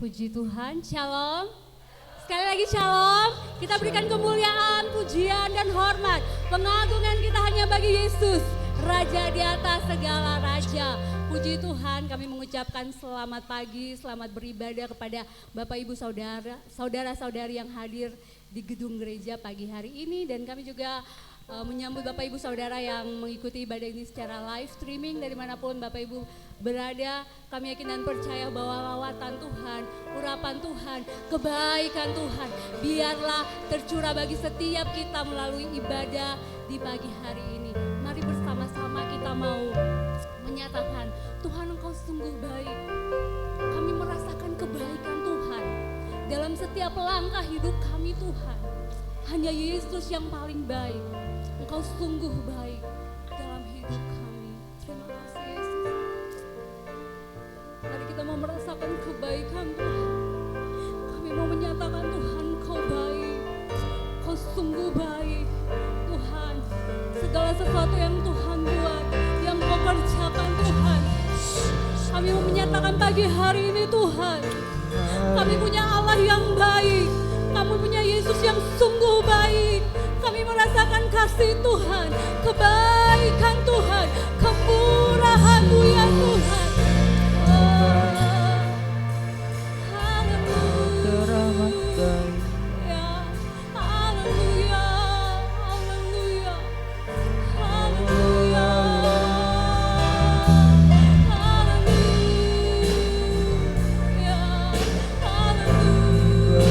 Puji Tuhan, shalom. Sekali lagi shalom. Kita berikan kemuliaan, pujian dan hormat. Pengagungan kita hanya bagi Yesus, Raja di atas segala raja. Puji Tuhan, kami mengucapkan selamat pagi, selamat beribadah kepada Bapak Ibu saudara-saudari yang hadir di gedung gereja pagi hari ini. Dan kami juga menyambut Bapak Ibu Saudara yang mengikuti ibadah ini secara live streaming dari manapun Bapak Ibu berada. Kami yakin dan percaya bahwa lawatan Tuhan, urapan Tuhan, kebaikan Tuhan biarlah tercurah bagi setiap kita melalui ibadah di pagi hari ini. Mari bersama-sama kita mau menyatakan, Tuhan Engkau sungguh baik. Kami merasakan kebaikan Tuhan dalam setiap langkah hidup kami Tuhan. Hanya Yesus yang paling baik. Engkau sungguh baik dalam hidup kami. Terima kasih Yesus. Mari kita mau merasakan kebaikan Tuhan. Kami mau menyatakan Tuhan Engkau baik. Engkau sungguh baik Tuhan. Segala sesuatu yang Tuhan buat, yang Kau kerjakan Tuhan. Kami mau menyatakan pagi hari ini Tuhan. Kami punya Allah yang baik. Kami punya Yesus yang sungguh baik. Kami merasakan kasih Tuhan, kebaikan Tuhan, kemurahan-Mu ya Tuhan. Haleluya. Haleluya. Haleluya. Haleluya. Haleluya. Haleluya.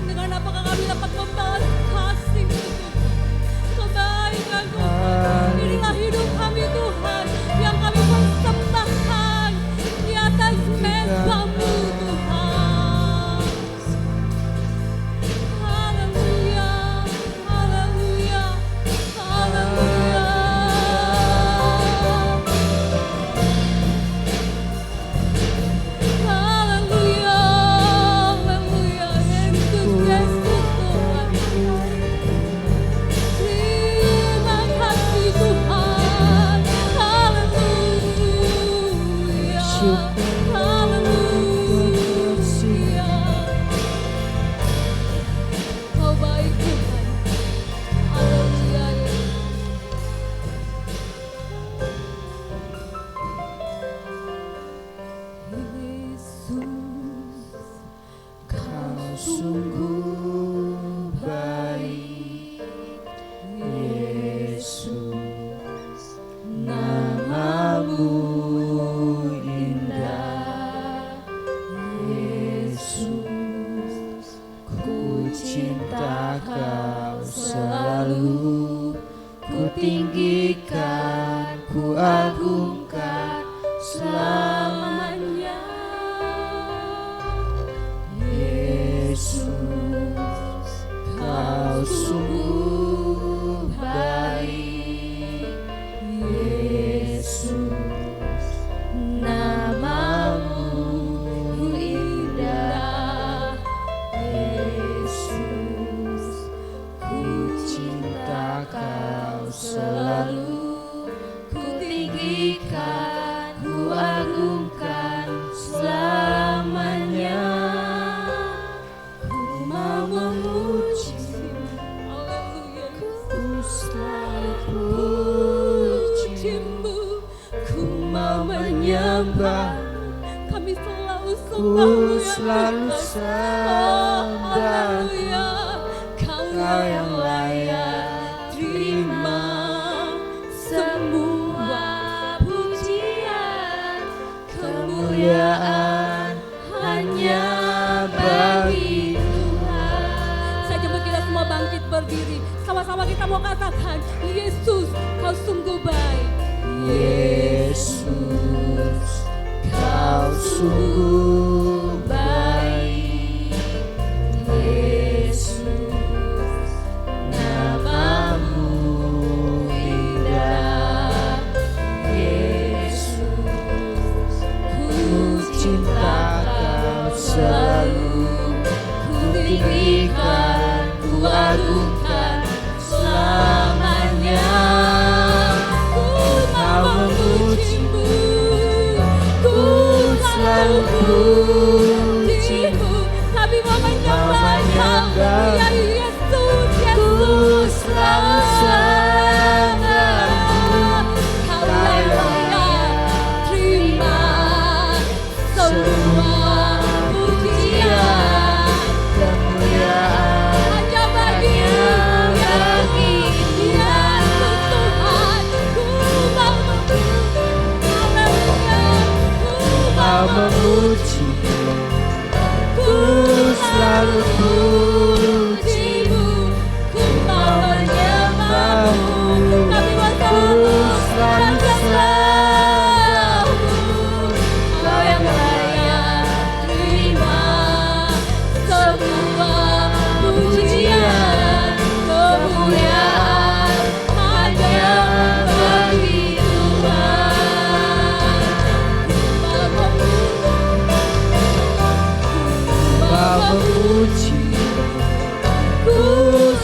Dengan apakah kami dapat membalas kasih kebaikan Tuhan. Inilah hidup kami Tuhan, yang kami persembahkan di atas mezbamu Tuhan. Haleluya, haleluya, haleluya. Haleluya, haleluya, Yesus, Yesus Tuhan. Terima kasih Tuhan. Haleluya. Haleluya. Kau baik Tuhan. Haleluya. Yesus, Kau sungguh baik. Yesus, nama-Mu indah. Yesus, ku cinta Kau selalu. Ku tinggikan, ku agungkan selamanya. Yesus, Kau sungguh baik. Yesus, nama-Mu indah. Yesus, ku cinta Kau selalu. Ku tinggikan, ku agungkan selamanya. Ku mau memuji-Mu. Haleluya. Ku selalu puji-Mu. Ku mau menyembah. Kami selalu sembah-Mu ya selalu Tuhan. sembah. Haleluya. Kau yang layak terima semua pujian. Kemuliaan hanya bagi Tuhan. Saya jemput kita semua bangkit berdiri. Sama-sama kita mau katakan, Yesus, Kau sungguh baik. Yesus, Kau sungguh baik. Yesus, nama-Mu indah. Yesus, ku cinta Kau selalu. Ku tinggikan, ku agungkan selamanya. Ku mau memuji-Mu. Ku selalu Kami mau menyembah Engkau, ya Yesus, Ku Yesus. selalu sembahmu. Kau yang layak terima semua pujian Kemuliaan hanya bagi-Mu, Yesus Tuhan. Ku mau memuji, haleluya. Kau memuji, ku selalu puji-Mu, ku mau menyembah-Mu. Kami mau selalu menyembah-Mu. Kau yang layak terima semua pujian, kemuliaan hanya bagi Tuhan. Kau memuji, ku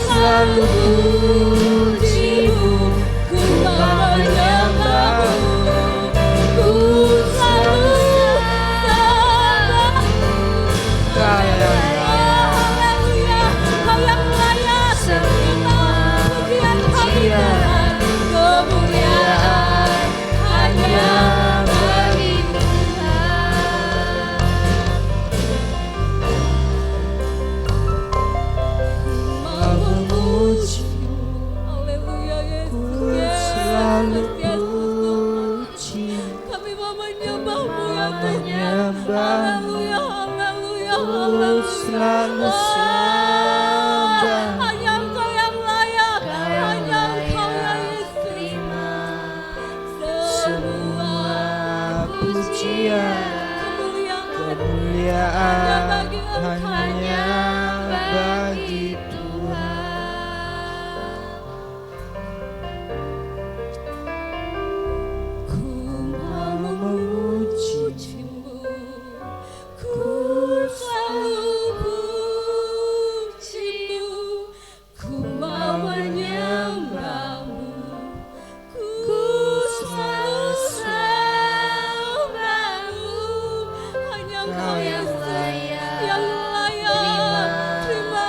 selalu puji-Mu, ku mau menyembah-Mu, ku selalu sembah-Mu. Kau yang layak Haleluya, Kau yang layak terima pujian kami Tuhan. Kemuliaan hanya bagi Tuhan. Mau memuji-Mu, haleluya Yesus, selalu Yesus Tuhan. puji. Kami mau menyembah-Mu ya Tuhan. Menyembah-Mu. Haleluya, haleluya, Ku haleluya. selalu Oh, sembah. hanya Engkau yang layak, hanya Engkau yang Yesus. Semua pujian, kemuliaan kemuliaan hanya bagi Tuhan. Ku mau memuji-Mu, ku selalu puji-Mu, ku mau menyembah-Mu, ku selalu sembah-Mu. Hanya Engkau yang layak terima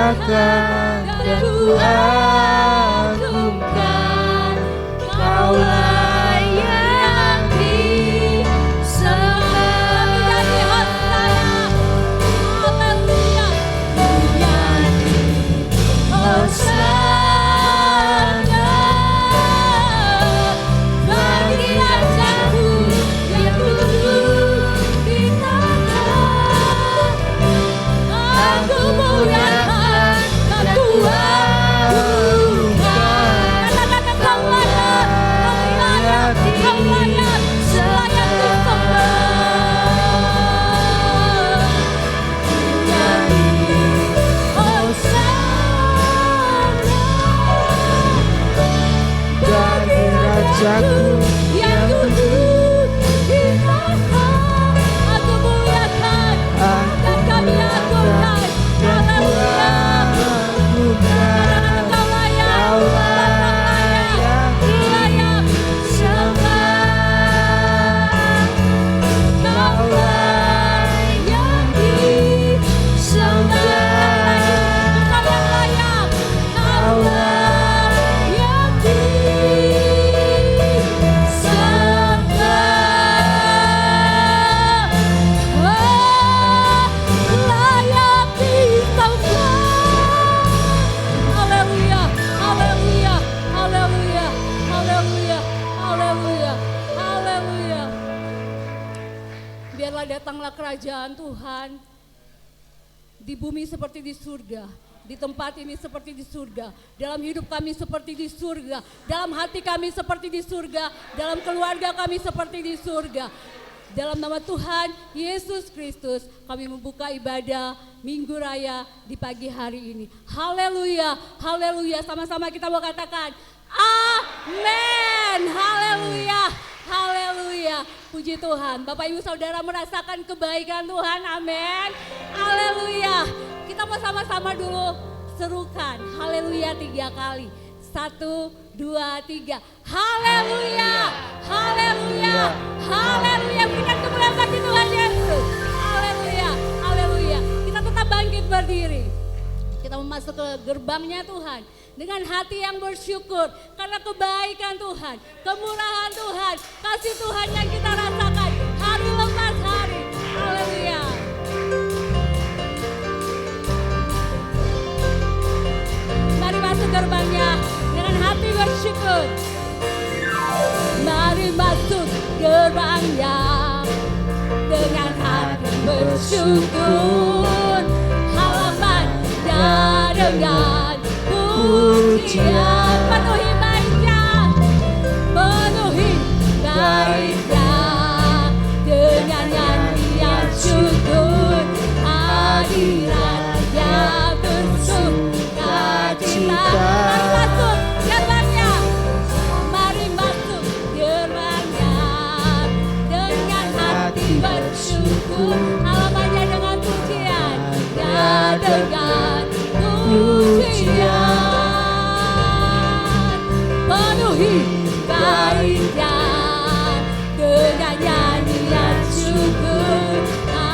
muliakan dan kuagungkan. Kaulah yang disembah. Menyanyi Hosana, haleluya. Menyanyi Hosana bagi Rajaku yang duduk di tahta. Aku muliakan dan kuagungkan. Katakan kau layak, kau layak disembah. Bagi Rajaku yang duduk di tahta. Aku muliakan dan kami agungkan. Haleluya. kuagungkan. Kau layak, Kaulah kau layak, Kaulah yang disembah. kau yang layak, Kaulah yang disembah. layak disembah. Haleluya, haleluya, haleluya, haleluya, haleluya, haleluya. Biarlah datanglah kerajaan Tuhan di bumi seperti di surga, di tempat ini seperti di surga, dalam hidup kami seperti di surga, dalam hati kami seperti di surga, dalam keluarga kami seperti di surga. Dalam nama Tuhan Yesus Kristus kami membuka ibadah Minggu Raya di pagi hari ini. Haleluya, haleluya, sama-sama kita mau katakan amin. Haleluya, haleluya, puji Tuhan. Bapak Ibu Saudara merasakan kebaikan Tuhan, amin. Haleluya, kita mau sama-sama dulu serukan haleluya 3 kali. 1, 2, 3. Haleluya, haleluya, haleluya. Berikan kemuliaan bagi Tuhan Yesus. Haleluya, haleluya. Kita tetap bangkit berdiri. Kita masuk ke gerbangnya Tuhan dengan hati yang bersyukur karena kebaikan Tuhan, kemurahan Tuhan, kasih Tuhan yang kita rasakan hari lepas hari. Haleluya. Mari masuk gerbangnya dengan hati bersyukur. Mari masuk gerbangnya dengan hati bersyukur. Halamannya dengan pujian. Penuhi baitnya, penuhi baitnya dengan nyanyian syukur. Hadiratnya bersuka cita. Mari masuk gerbangnya, mari masuk gerbangnya dengan hati bersyukur. Halamannya dengan pujian, ya dengan pujian. Penuhi baitnya dengan nyanyian syukur.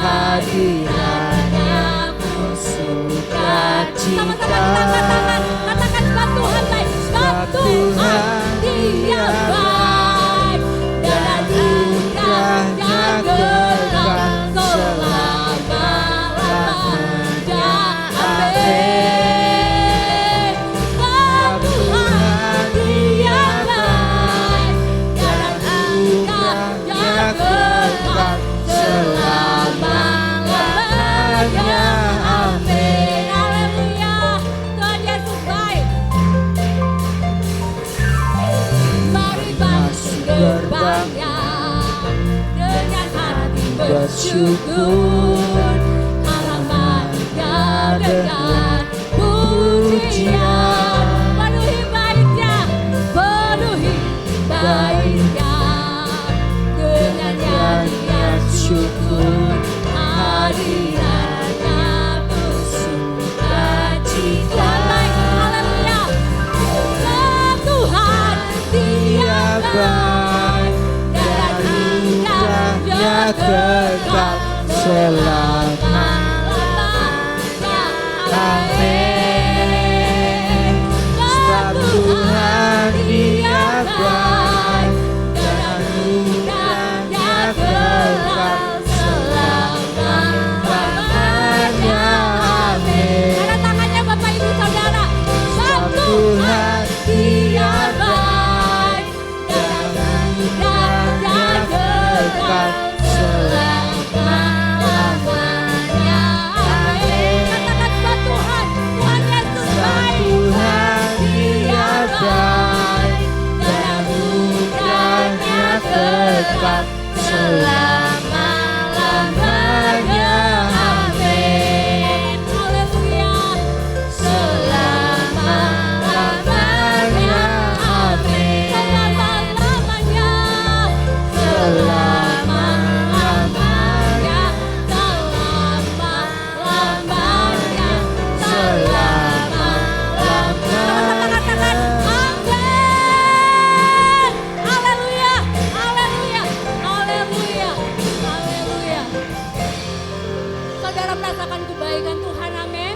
Hadiratnya bersuka cita. Sama-sama kita katakan sebab Tuhan baik, sebab Tuhan Dia baik dan anugerahnya kekal selama-lamanya. Amin. Sebab Tuhan Dia baik dan anugerahnya kekal selama-lamanya. Amin. Haleluya. Tuhan Yesus baik. Mari masuk gerbangnya dengan hati bersyukur. Halamannya dengan pujian. Penuhi baitnya, penuhi baitnya dengan nyanyian syukur. Hadiratnya bersuka cita. Tuhan baik, haleluya. Sebab Tuhan Dia baik dan anugerahnya kekal selama-lamanya. Amin. selama-lamanya. Amin. Haleluya. Selama-lamanya. Amin. Selama-lamanya. Selama-lamanya. Selama-lamanya. Selama-lamanya. Katakan amin. Haleluya. Haleluya. Haleluya. Haleluya. Saudara merasakan kebaikan Tuhan, amin.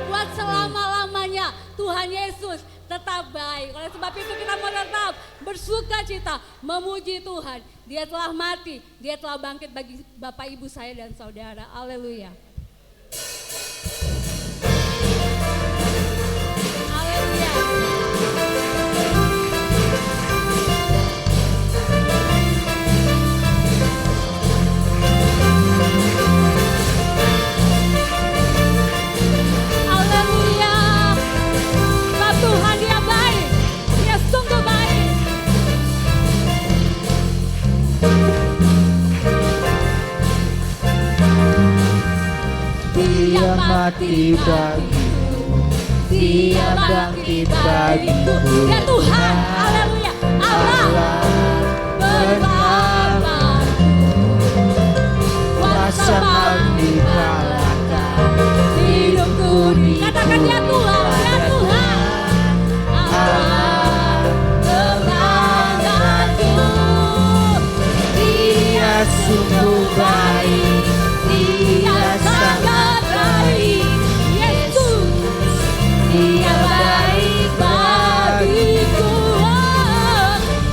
Buat selama-lamanya Tuhan Yesus tetap baik. Oleh sebab itu kita mau tetap bersuka cita memuji Tuhan. Dia telah mati, dia telah bangkit bagi Bapak Ibu saya dan saudara. Haleluya. Haleluya. Haleluya. Sebab Tuhan dia baik, dia sungguh baik. Dia mati bagiku, dia bangkit bagiku. Dia Tuhan, haleluya. Allah bersamaku. Kuasa menggembalakan hidupku. Katakan dia Tuhan, dia Tuhan. Allah bersamaku. Dia sungguh baik, Dia sangat baik. Yesus, dia baik bagiku.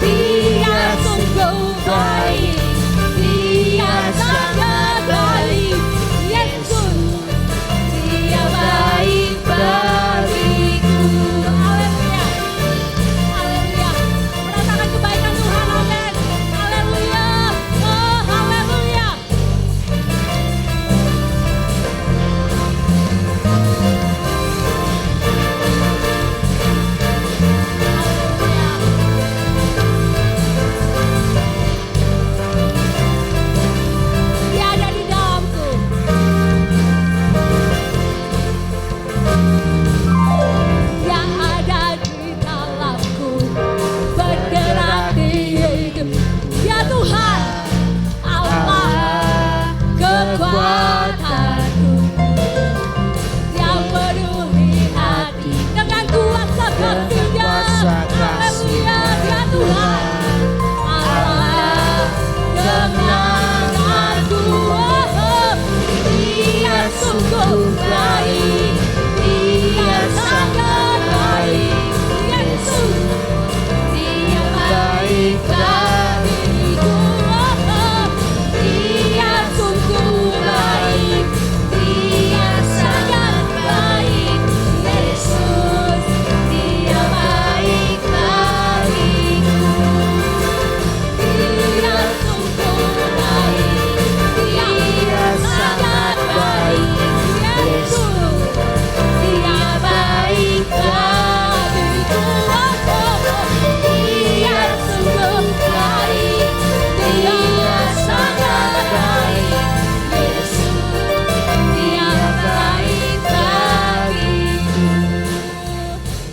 Dia sungguh baik. Dia sangat baik. Yesus, dia baik bagiku. Haleluya. Haleluya. Merasakan kebaikan Tuhan, amin. Haleluya. Oh, haleluya. Dia ada di dalamku. Dia ada di dalamku, bergerak di hidup. Dia Tuhan, Allah kekuatanku, yang peduli hati dengan kuasa kasih-Nya. Haleluya, dia Tuhan, Allah kemenanganku. Oh, dia sungguh baik, dia sangat baik. Yesus, dia baik bagiku. Oh, dia sungguh baik, dia sangat baik. Yesus, dia baik bagiku. Dia sungguh baik, dia sangat baik. Yesus, dia baik bagiku. Dia sungguh baik, dia sangat baik. Yesus, dia baik bagiku.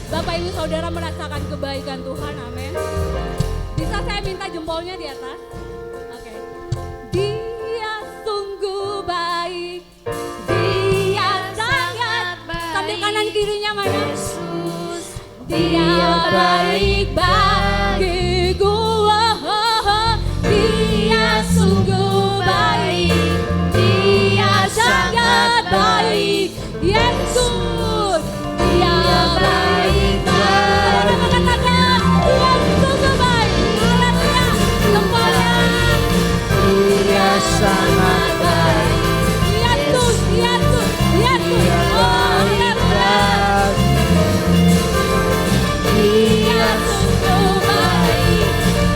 Bapak Ibu Saudara merasakan kebaikan Tuhan, amin. Bisa saya minta jempolnya di atas? Oke. Dia sungguh baik, dia sangat baik. Sambil kanan kirinya mana? Yesus, dia baik bagiku. Dia sungguh baik, dia sangat baik. Yesus, dia baik bagiku. Katakan, dia sungguh baik. Haleluya. Jempolnya. dia sangat baik. Yesus, Yesus, Yesus. Oh, haleluya. Dia sungguh baik,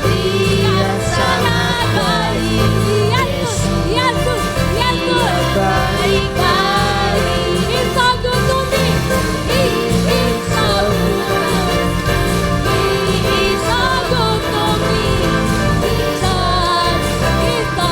dia sangat baik. Yesus, Yesus, Yesus. Baik baik. He's so good to me. He is so good. He is so good to me. Jesus, He's so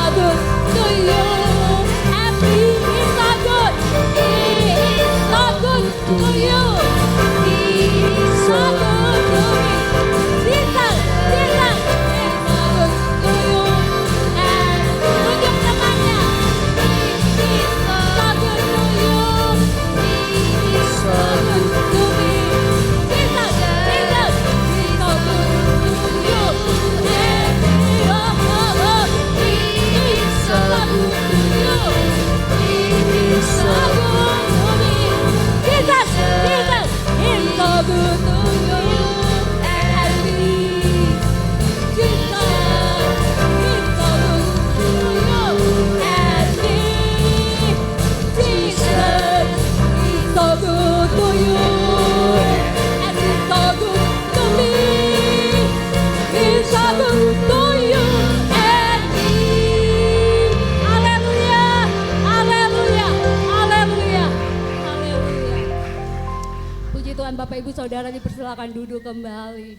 Ibu saudara dipersilakan duduk kembali.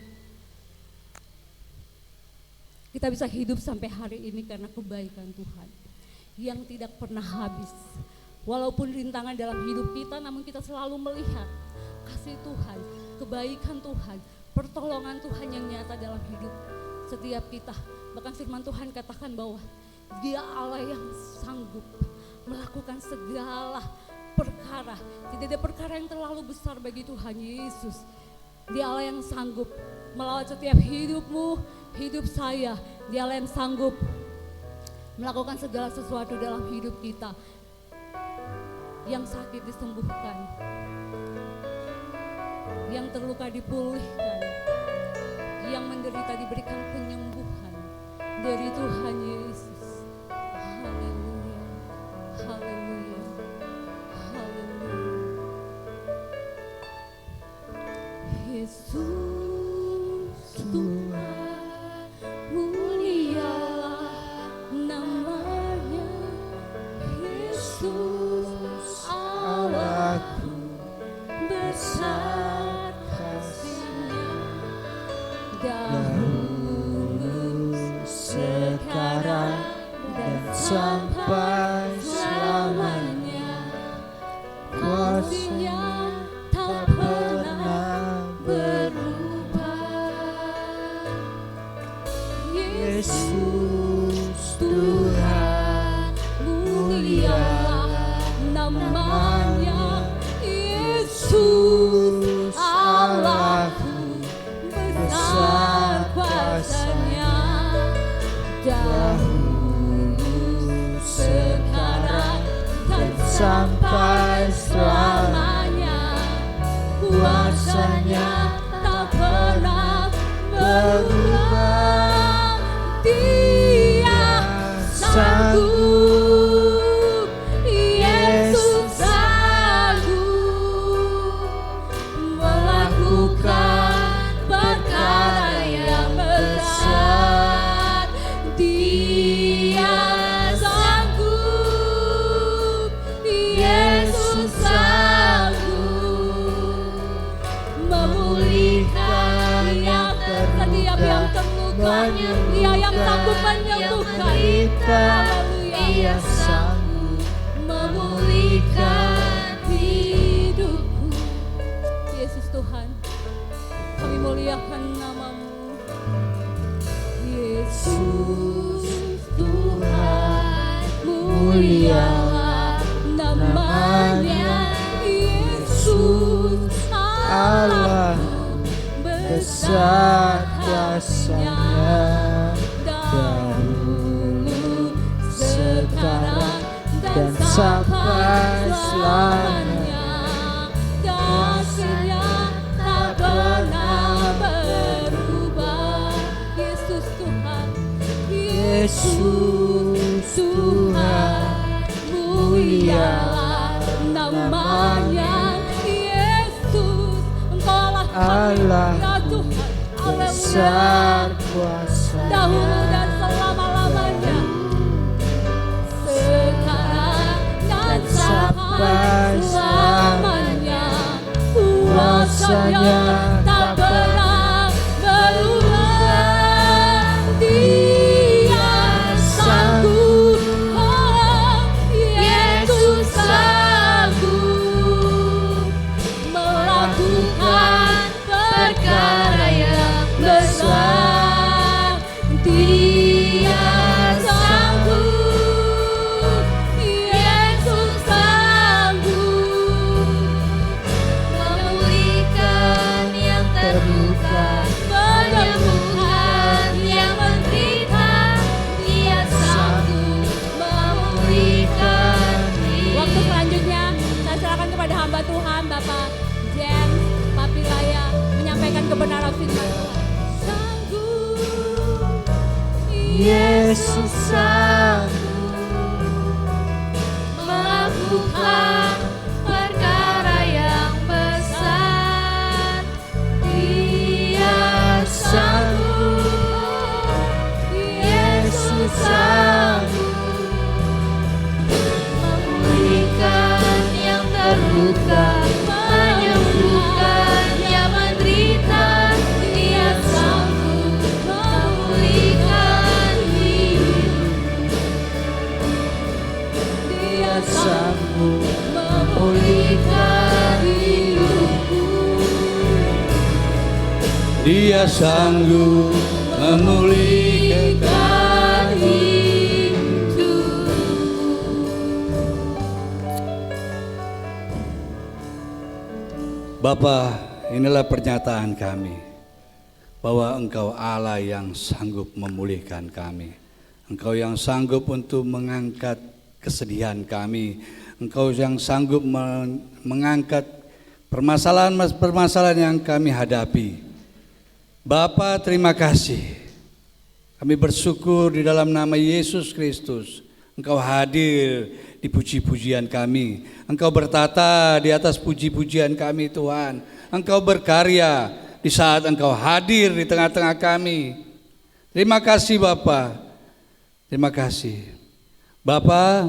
Kita bisa hidup sampai hari ini karena kebaikan Tuhan yang tidak pernah habis. Walaupun rintangan dalam hidup kita, namun kita selalu melihat kasih Tuhan, kebaikan Tuhan, pertolongan Tuhan yang nyata dalam hidup setiap kita. Bahkan firman Tuhan katakan bahwa Dia Allah yang sanggup melakukan segala perkara. Tidak ada perkara yang terlalu besar bagi Tuhan Yesus. Dia Allah yang sanggup melawat setiap hidupmu, hidup saya. Dia Allah yang sanggup melakukan segala sesuatu dalam hidup kita. Yang sakit disembuhkan, yang terluka dipulihkan, yang menderita diberikan penyembuhan dari Tuhan Yesus. Haleluya, haleluya, haleluya. Yesus Tuhan, mulialah namanya. Yesus Allahku, besar kasih-Nya. Dahulu, sekarang, dan sampai selamanya. Kasih-Nya tak pernah berubah. Yesus Tuhan, mulialah namanya. Yesus Allahku, besar kuasa-Nya. Dahulu, sekarang, dan sampai selamanya. Kuasa-Nya tak pernah berubah. Dia sanggup, Yesus sanggup melakukan perkara yang besar. Dia sanggup, Yesus sanggup memulihkan setiap yang terluka. Dia yang sanggup menyembuhkan. Dia sanggup memulihkan hidupku. Yesus Tuhan, kami muliakan nama-Mu. Yesus Tuhan, mulialah namanya. Yesus Allahku, besar kuasa-Nya. Dahulu, sekarang, dan sampai selamanya. Kasih-Nya tak pernah berubah. Yesus Tuhan, Yesus Tuhan, mulialah namanya. Yesus, Engkau Allah ya Tuhan. Besar kuasa dahulu dan selama-lamanya, sekarang dan sampai selamanya. Kuasa-Nya tak pernah berubah. Dia sanggup, oh, Yesus sanggup melakukan perkara yang besar. Dia sanggup, Yesus sanggup memulihkan yang terluka, menyembuhkan yang menderita. Dia sanggup memulihkan. Waktu selanjutnya saya serahkan kepada hamba Tuhan Bapak James Papilaya menyampaikan kebenaran firman Tuhan. Sanggup, Yesus sanggup melakukan perkara yang besar. Dia sanggup, Yesus sanggup memulihkan yang terluka, menyembuhkan yang sanggup memulihkan hidupku. Dia sanggup memulihkan hidupku. Bapa, inilah pernyataan kami bahwa Engkau Allah yang sanggup memulihkan kami. Engkau yang sanggup untuk mengangkat kesedihan kami. Engkau yang sanggup mengangkat permasalahan-permasalahan yang kami hadapi. Bapa, terima kasih. Kami bersyukur di dalam nama Yesus Kristus. Engkau hadir di puji-pujian kami. Engkau bertata di atas puji-pujian kami Tuhan. Engkau berkarya di saat Engkau hadir di tengah-tengah kami. Terima kasih Bapa. Terima kasih. Bapa,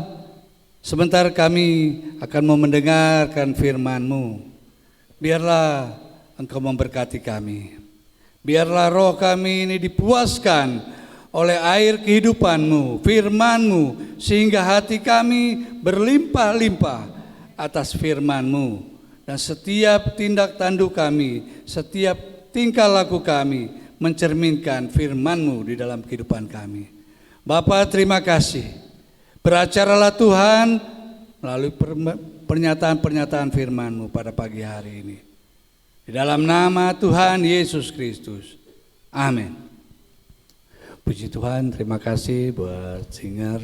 sebentar kami akan mau mendengarkan firman-Mu. Biarlah Engkau memberkati kami. Biarlah roh kami ini dipuaskan oleh air kehidupan-Mu, firman-Mu, sehingga hati kami berlimpah-limpah atas firman-Mu. Dan setiap tindak tanduk kami, setiap tingkah laku kami mencerminkan firman-Mu di dalam kehidupan kami. Bapa, terima kasih. Beracaralah Tuhan melalui pernyataan-pernyataan firman-Mu pada pagi hari ini. Di dalam nama Tuhan Yesus Kristus. Amin. Puji Tuhan, terima kasih buat singer.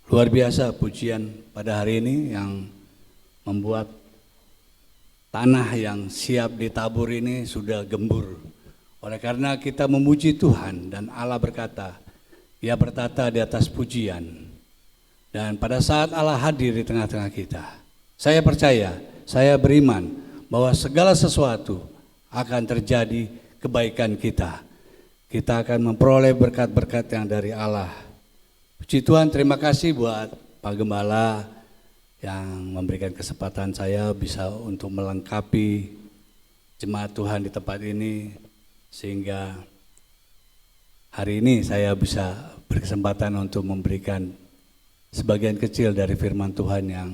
Luar biasa pujian pada hari ini yang membuat tanah yang siap ditabur ini sudah gembur. Oleh karena kita memuji Tuhan dan Allah berkata, Dia bertata di atas pujian. Dan pada saat Allah hadir di tengah-tengah kita, saya percaya, saya beriman bahwa segala sesuatu akan terjadi kebaikan kita. Kita akan memperoleh berkat-berkat yang dari Allah. Puji Tuhan, terima kasih buat Pak Gembala yang memberikan kesempatan saya bisa untuk melengkapi jemaat Tuhan di tempat ini. Sehingga hari ini saya bisa berkesempatan untuk memberikan sebagian kecil dari firman Tuhan yang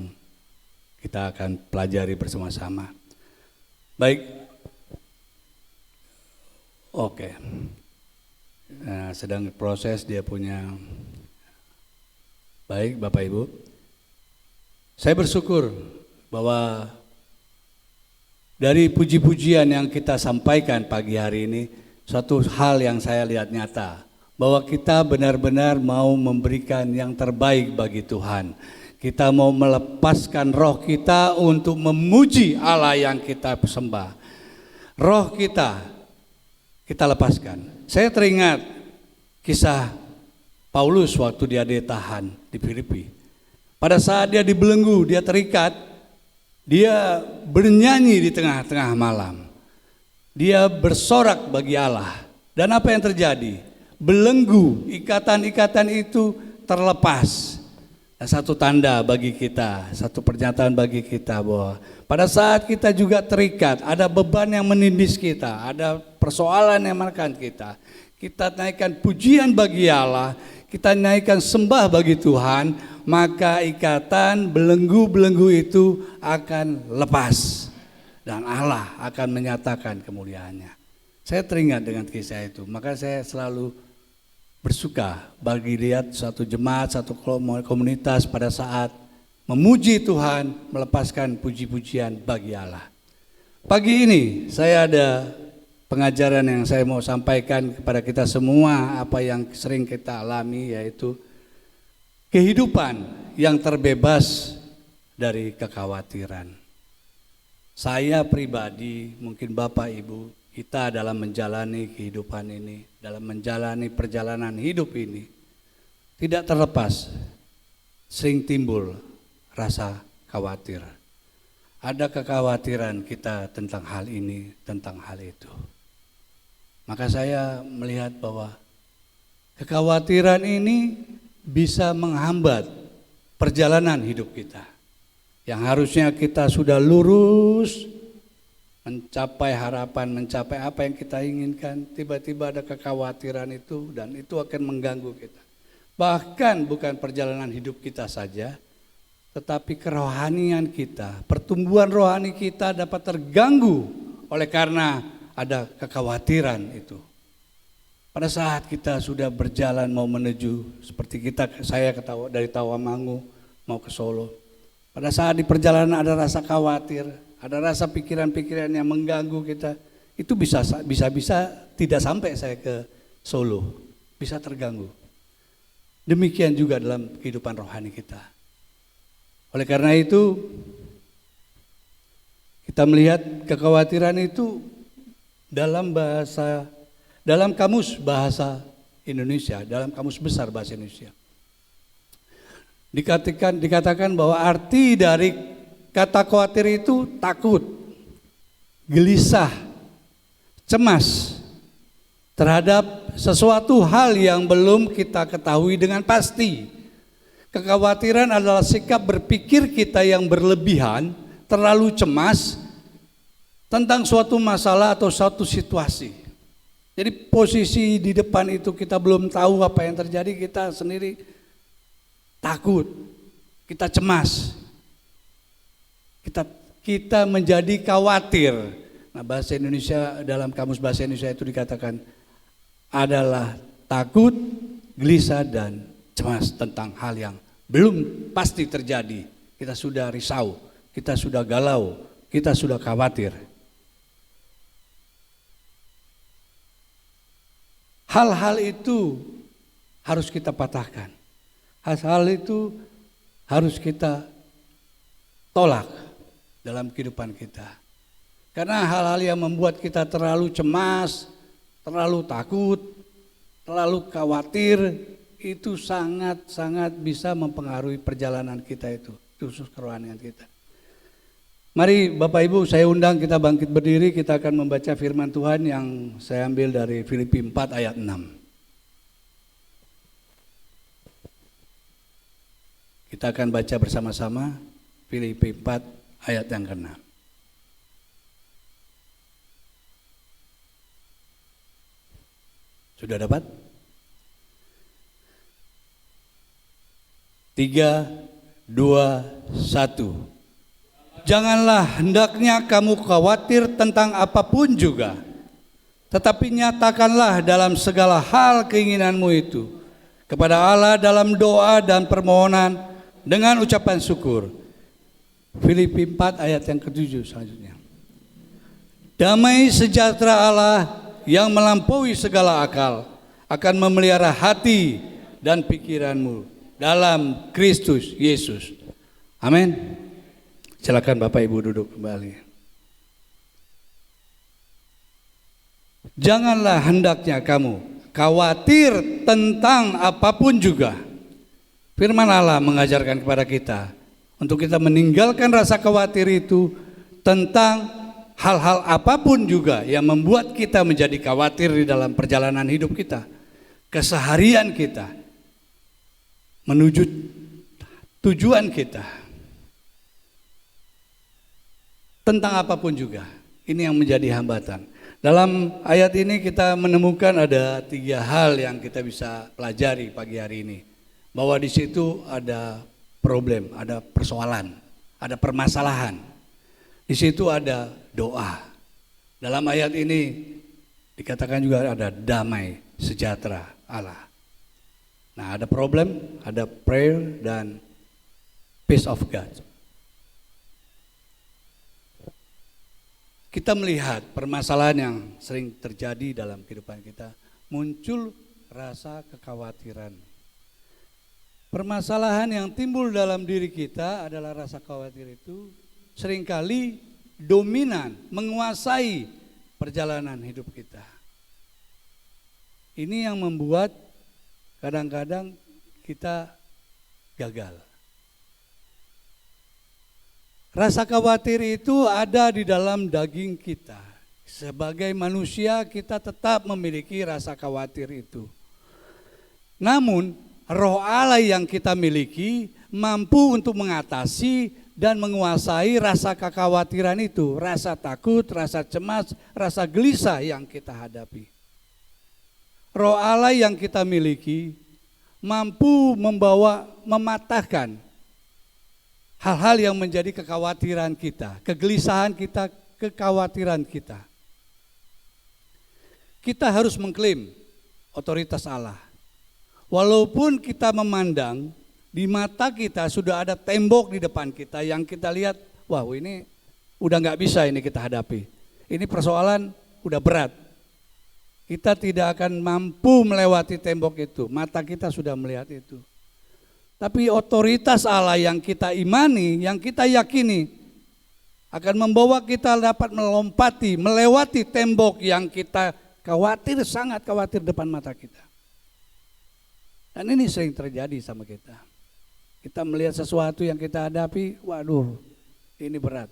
kita akan pelajari bersama-sama. Baik, oke. Nah, sedang proses dia punya. Baik, Bapak Ibu. Saya bersyukur bahwa dari puji-pujian yang kita sampaikan pagi hari ini, suatu hal yang saya lihat nyata, bahwa kita benar-benar mau memberikan yang terbaik bagi Tuhan. Kita mau melepaskan roh kita untuk memuji Allah yang kita sembah. Roh kita lepaskan. Saya teringat kisah Paulus waktu dia ditahan di Filipi. Pada saat dia dibelenggu, dia terikat, dia bernyanyi di tengah-tengah malam. Dia bersorak bagi Allah. Dan apa yang terjadi? Belenggu, ikatan-ikatan itu terlepas. Dan satu tanda bagi kita, satu pernyataan bagi kita bahwa pada saat kita juga terikat, ada beban yang menindis kita, ada persoalan yang menekan kita. Kita naikkan pujian bagi Allah, kita naikkan sembah bagi Tuhan, maka ikatan belenggu-belenggu itu akan lepas. Dan Allah akan menyatakan kemuliaannya. Saya teringat dengan kisah itu, maka saya selalu bersuka bagi lihat satu jemaat, satu komunitas pada saat memuji Tuhan, melepaskan puji-pujian bagi Allah. Pagi ini saya ada pengajaran yang saya mau sampaikan kepada kita semua, apa yang sering kita alami, yaitu kehidupan yang terbebas dari kekhawatiran. Saya pribadi, mungkin Bapak Ibu, kita dalam menjalani kehidupan ini, dalam menjalani perjalanan hidup ini, tidak terlepas sering timbul rasa khawatir. Ada kekhawatiran kita tentang hal ini, tentang hal itu. Maka saya melihat bahwa kekhawatiran ini bisa menghambat perjalanan hidup kita. Yang harusnya kita sudah lurus, mencapai harapan, mencapai apa yang kita inginkan, tiba-tiba ada kekhawatiran itu dan itu akan mengganggu kita. Bahkan bukan perjalanan hidup kita saja, tetapi kerohanian kita, pertumbuhan rohani kita dapat terganggu oleh karena ada kekhawatiran itu. Pada saat kita sudah berjalan mau menuju seperti saya dari Tawamangu mau ke Solo. Pada saat di perjalanan ada rasa khawatir, ada rasa pikiran-pikiran yang mengganggu kita. Itu bisa tidak sampai saya ke Solo, bisa terganggu. Demikian juga dalam kehidupan rohani kita. Oleh karena itu kita melihat kekhawatiran itu dalam kamus bahasa Indonesia, dalam kamus besar bahasa Indonesia. Dikatakan bahwa arti dari kata khawatir itu takut, gelisah, cemas terhadap sesuatu hal yang belum kita ketahui dengan pasti. Kekhawatiran adalah sikap berpikir kita yang berlebihan, terlalu cemas tentang suatu masalah atau suatu situasi. Jadi posisi di depan itu kita belum tahu apa yang terjadi, kita sendiri takut, kita cemas, kita menjadi khawatir. Nah, bahasa Indonesia, dalam kamus bahasa Indonesia itu dikatakan adalah takut, gelisah dan cemas tentang hal yang belum pasti terjadi. Kita sudah risau, kita sudah galau, kita sudah khawatir. Hal-hal itu harus kita patahkan. Hal-hal itu harus kita tolak dalam kehidupan kita. Karena hal-hal yang membuat kita terlalu cemas, terlalu takut, terlalu khawatir, itu sangat-sangat bisa mempengaruhi perjalanan kita itu, khusus kerohanian kita. Mari Bapak Ibu, saya undang kita bangkit berdiri, kita akan membaca firman Tuhan yang saya ambil dari Filipi 4 ayat 6. Kita akan baca bersama-sama Filipi 4 ayat yang ke-6. Sudah dapat? 3, 2, 1. Janganlah hendaknya kamu khawatir tentang apapun juga, tetapi nyatakanlah dalam segala hal keinginanmu itu kepada Allah dalam doa dan permohonan dengan ucapan syukur. Filipi 4 ayat yang ke-7 selanjutnya. Damai sejahtera Allah yang melampaui segala akal akan memelihara hati dan pikiranmu dalam Kristus Yesus. Amin. Silakan Bapak Ibu duduk kembali. Janganlah hendaknya kamu khawatir tentang apapun juga. Firman Allah mengajarkan kepada kita untuk kita meninggalkan rasa khawatir itu tentang hal-hal apapun juga yang membuat kita menjadi khawatir di dalam perjalanan hidup kita, keseharian kita, menuju tujuan kita. Tentang apapun juga, ini yang menjadi hambatan. Dalam ayat ini kita menemukan ada 3 hal yang kita bisa pelajari pagi hari ini. Bahwa di situ ada problem, ada persoalan, ada permasalahan. Di situ ada doa. Dalam ayat ini dikatakan juga ada damai sejahtera Allah. Nah, ada problem, ada prayer dan peace of God. Kita melihat permasalahan yang sering terjadi dalam kehidupan kita, muncul rasa kekhawatiran. Permasalahan yang timbul dalam diri kita adalah rasa khawatir itu seringkali dominan, menguasai perjalanan hidup kita. Ini yang membuat kadang-kadang kita gagal. Rasa khawatir itu ada di dalam daging kita. Sebagai manusia kita tetap memiliki rasa khawatir itu. Namun roh Allah yang kita miliki mampu untuk mengatasi dan menguasai rasa kekhawatiran itu, rasa takut, rasa cemas, rasa gelisah yang kita hadapi. Roh Allah yang kita miliki mampu mematahkan hal-hal yang menjadi kekhawatiran kita, kegelisahan kita, kekhawatiran kita. Kita harus mengklaim otoritas Allah. Walaupun kita memandang di mata kita sudah ada tembok di depan kita yang kita lihat, wah ini udah nggak bisa ini kita hadapi. Ini persoalan udah berat. Kita tidak akan mampu melewati tembok itu, mata kita sudah melihat itu. Tapi otoritas Allah yang kita imani, yang kita yakini akan membawa kita dapat melewati tembok yang kita khawatir, sangat khawatir depan mata kita. Dan ini sering terjadi sama kita. Kita melihat sesuatu yang kita hadapi, waduh ini berat,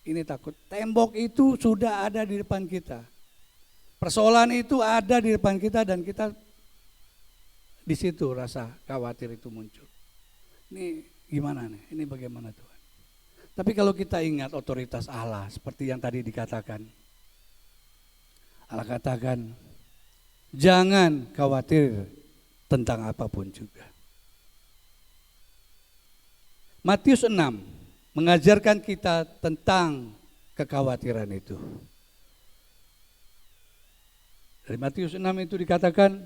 ini takut. Tembok itu sudah ada di depan kita. Persoalan itu ada di depan kita dan kita di situ rasa khawatir itu muncul. Ini gimana nih? Ini bagaimana Tuhan? Tapi kalau kita ingat otoritas Allah seperti yang tadi dikatakan. Allah katakan, jangan khawatir tentang apapun juga. Matius 6 mengajarkan kita tentang kekhawatiran itu. Dari Matius 6 itu dikatakan,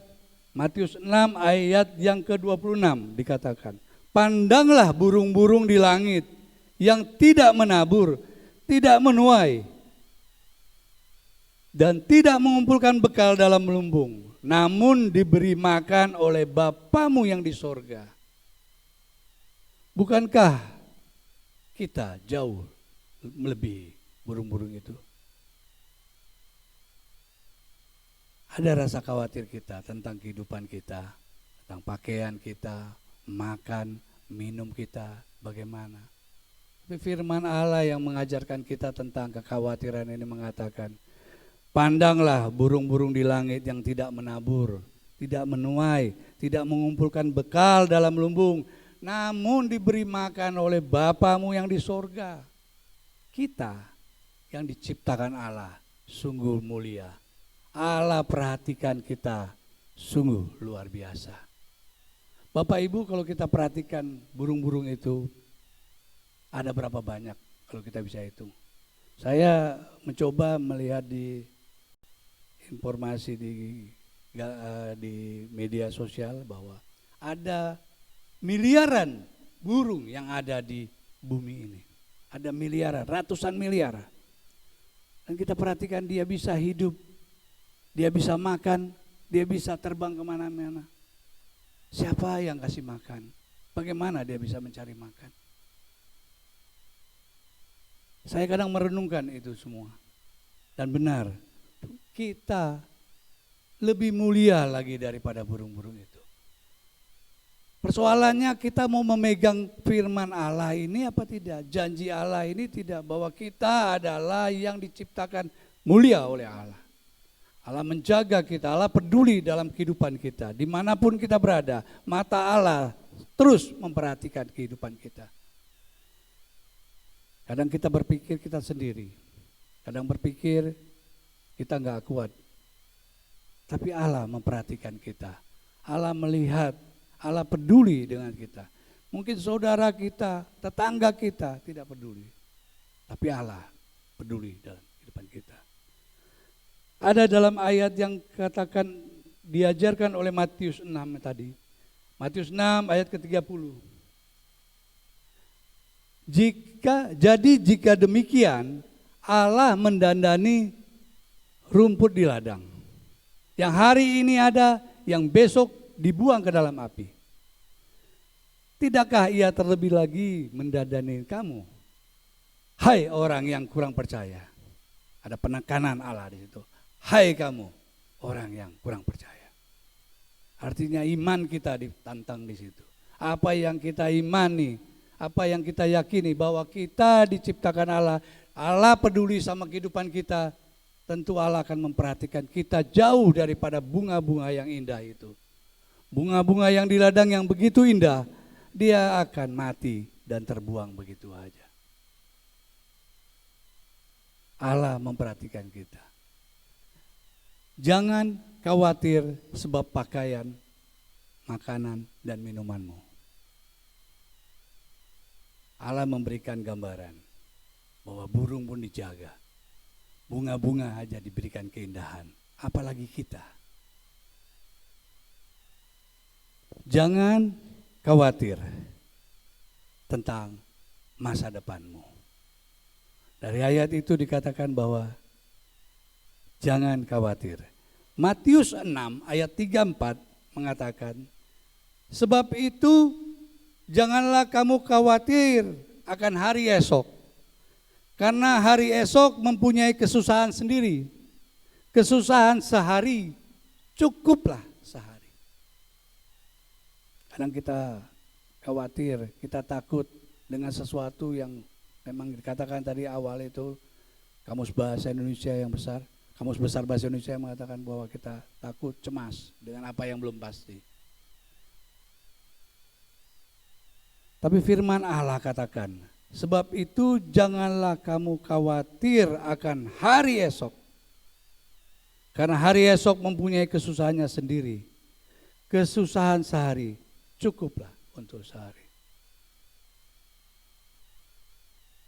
Matius 6 ayat yang ke-26 dikatakan, pandanglah burung-burung di langit yang tidak menabur, tidak menuai, dan tidak mengumpulkan bekal dalam lumbung, namun diberi makan oleh Bapamu yang di sorga. Bukankah kita jauh melebihi burung-burung itu? Ada rasa khawatir kita tentang kehidupan kita, tentang pakaian kita, makan, minum kita, bagaimana. Tapi firman Allah yang mengajarkan kita tentang kekhawatiran ini mengatakan, pandanglah burung-burung di langit yang tidak menabur, tidak menuai, tidak mengumpulkan bekal dalam lumbung, namun diberi makan oleh Bapamu yang di sorga. Kita yang diciptakan Allah sungguh mulia. Allah perhatikan kita sungguh luar biasa. Bapak Ibu, kalau kita perhatikan burung-burung itu ada berapa banyak kalau kita bisa hitung. Saya mencoba melihat di informasi di media sosial bahwa ada miliaran burung yang ada di bumi ini. Ada miliaran, ratusan miliar. Dan kita perhatikan dia bisa hidup, dia bisa makan, dia bisa terbang kemana-mana. Siapa yang kasih makan? Bagaimana dia bisa mencari makan? Saya kadang merenungkan itu semua. Dan benar, kita lebih mulia lagi daripada burung-burung itu. Persoalannya kita mau memegang firman Allah ini apa tidak? Janji Allah ini tidak, bahwa kita adalah yang diciptakan mulia oleh Allah. Allah menjaga kita, Allah peduli dalam kehidupan kita. Dimanapun kita berada, mata Allah terus memperhatikan kehidupan kita. Kadang kita berpikir kita sendiri, kadang berpikir kita nggak kuat. Tapi Allah memperhatikan kita, Allah melihat, Allah peduli dengan kita. Mungkin saudara kita, tetangga kita tidak peduli, tapi Allah peduli dalam kehidupan kita. Ada dalam ayat yang katakan diajarkan oleh Matius 6 tadi. Matius 6 ayat ke-30. Jika demikian Allah mendandani rumput di ladang. Yang hari ini ada, yang besok dibuang ke dalam api. Tidakkah ia terlebih lagi mendandani kamu? Hai orang yang kurang percaya. Ada penekanan Allah di situ. Hai kamu orang yang kurang percaya. Artinya iman kita ditantang di situ. Apa yang kita imani, apa yang kita yakini bahwa kita diciptakan Allah, Allah peduli sama kehidupan kita, tentu Allah akan memperhatikan kita jauh daripada bunga-bunga yang indah itu. Bunga-bunga yang di ladang yang begitu indah, dia akan mati dan terbuang begitu aja. Allah memperhatikan kita. Jangan khawatir sebab pakaian, makanan, dan minumanmu. Allah memberikan gambaran bahwa burung pun dijaga. Bunga-bunga aja diberikan keindahan, apalagi kita. Jangan khawatir tentang masa depanmu. Dari ayat itu dikatakan bahwa jangan khawatir. Matius 6 ayat 34 mengatakan, sebab itu janganlah kamu khawatir akan hari esok. Karena hari esok mempunyai kesusahan sendiri. Kesusahan sehari cukuplah sehari. Kadang kita khawatir, kita takut dengan sesuatu yang memang dikatakan tadi awal itu, Kamus Bahasa Indonesia yang besar, Kamus Besar Bahasa Indonesia yang mengatakan bahwa kita takut, cemas dengan apa yang belum pasti. Tapi firman Allah katakan, sebab itu janganlah kamu khawatir akan hari esok. Karena hari esok mempunyai kesusahannya sendiri. Kesusahan sehari cukuplah untuk sehari.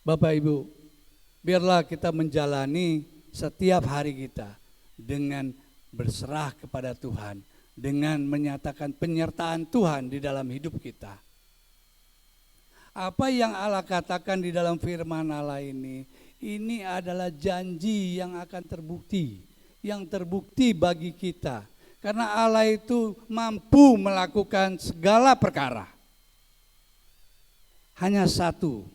Bapak Ibu, biarlah kita menjalani setiap hari kita dengan berserah kepada Tuhan, dengan menyatakan penyertaan Tuhan di dalam hidup kita. Apa yang Allah katakan di dalam firman Allah ini adalah janji yang akan terbukti, yang terbukti bagi kita. Karena Allah itu mampu melakukan segala perkara. Hanya satu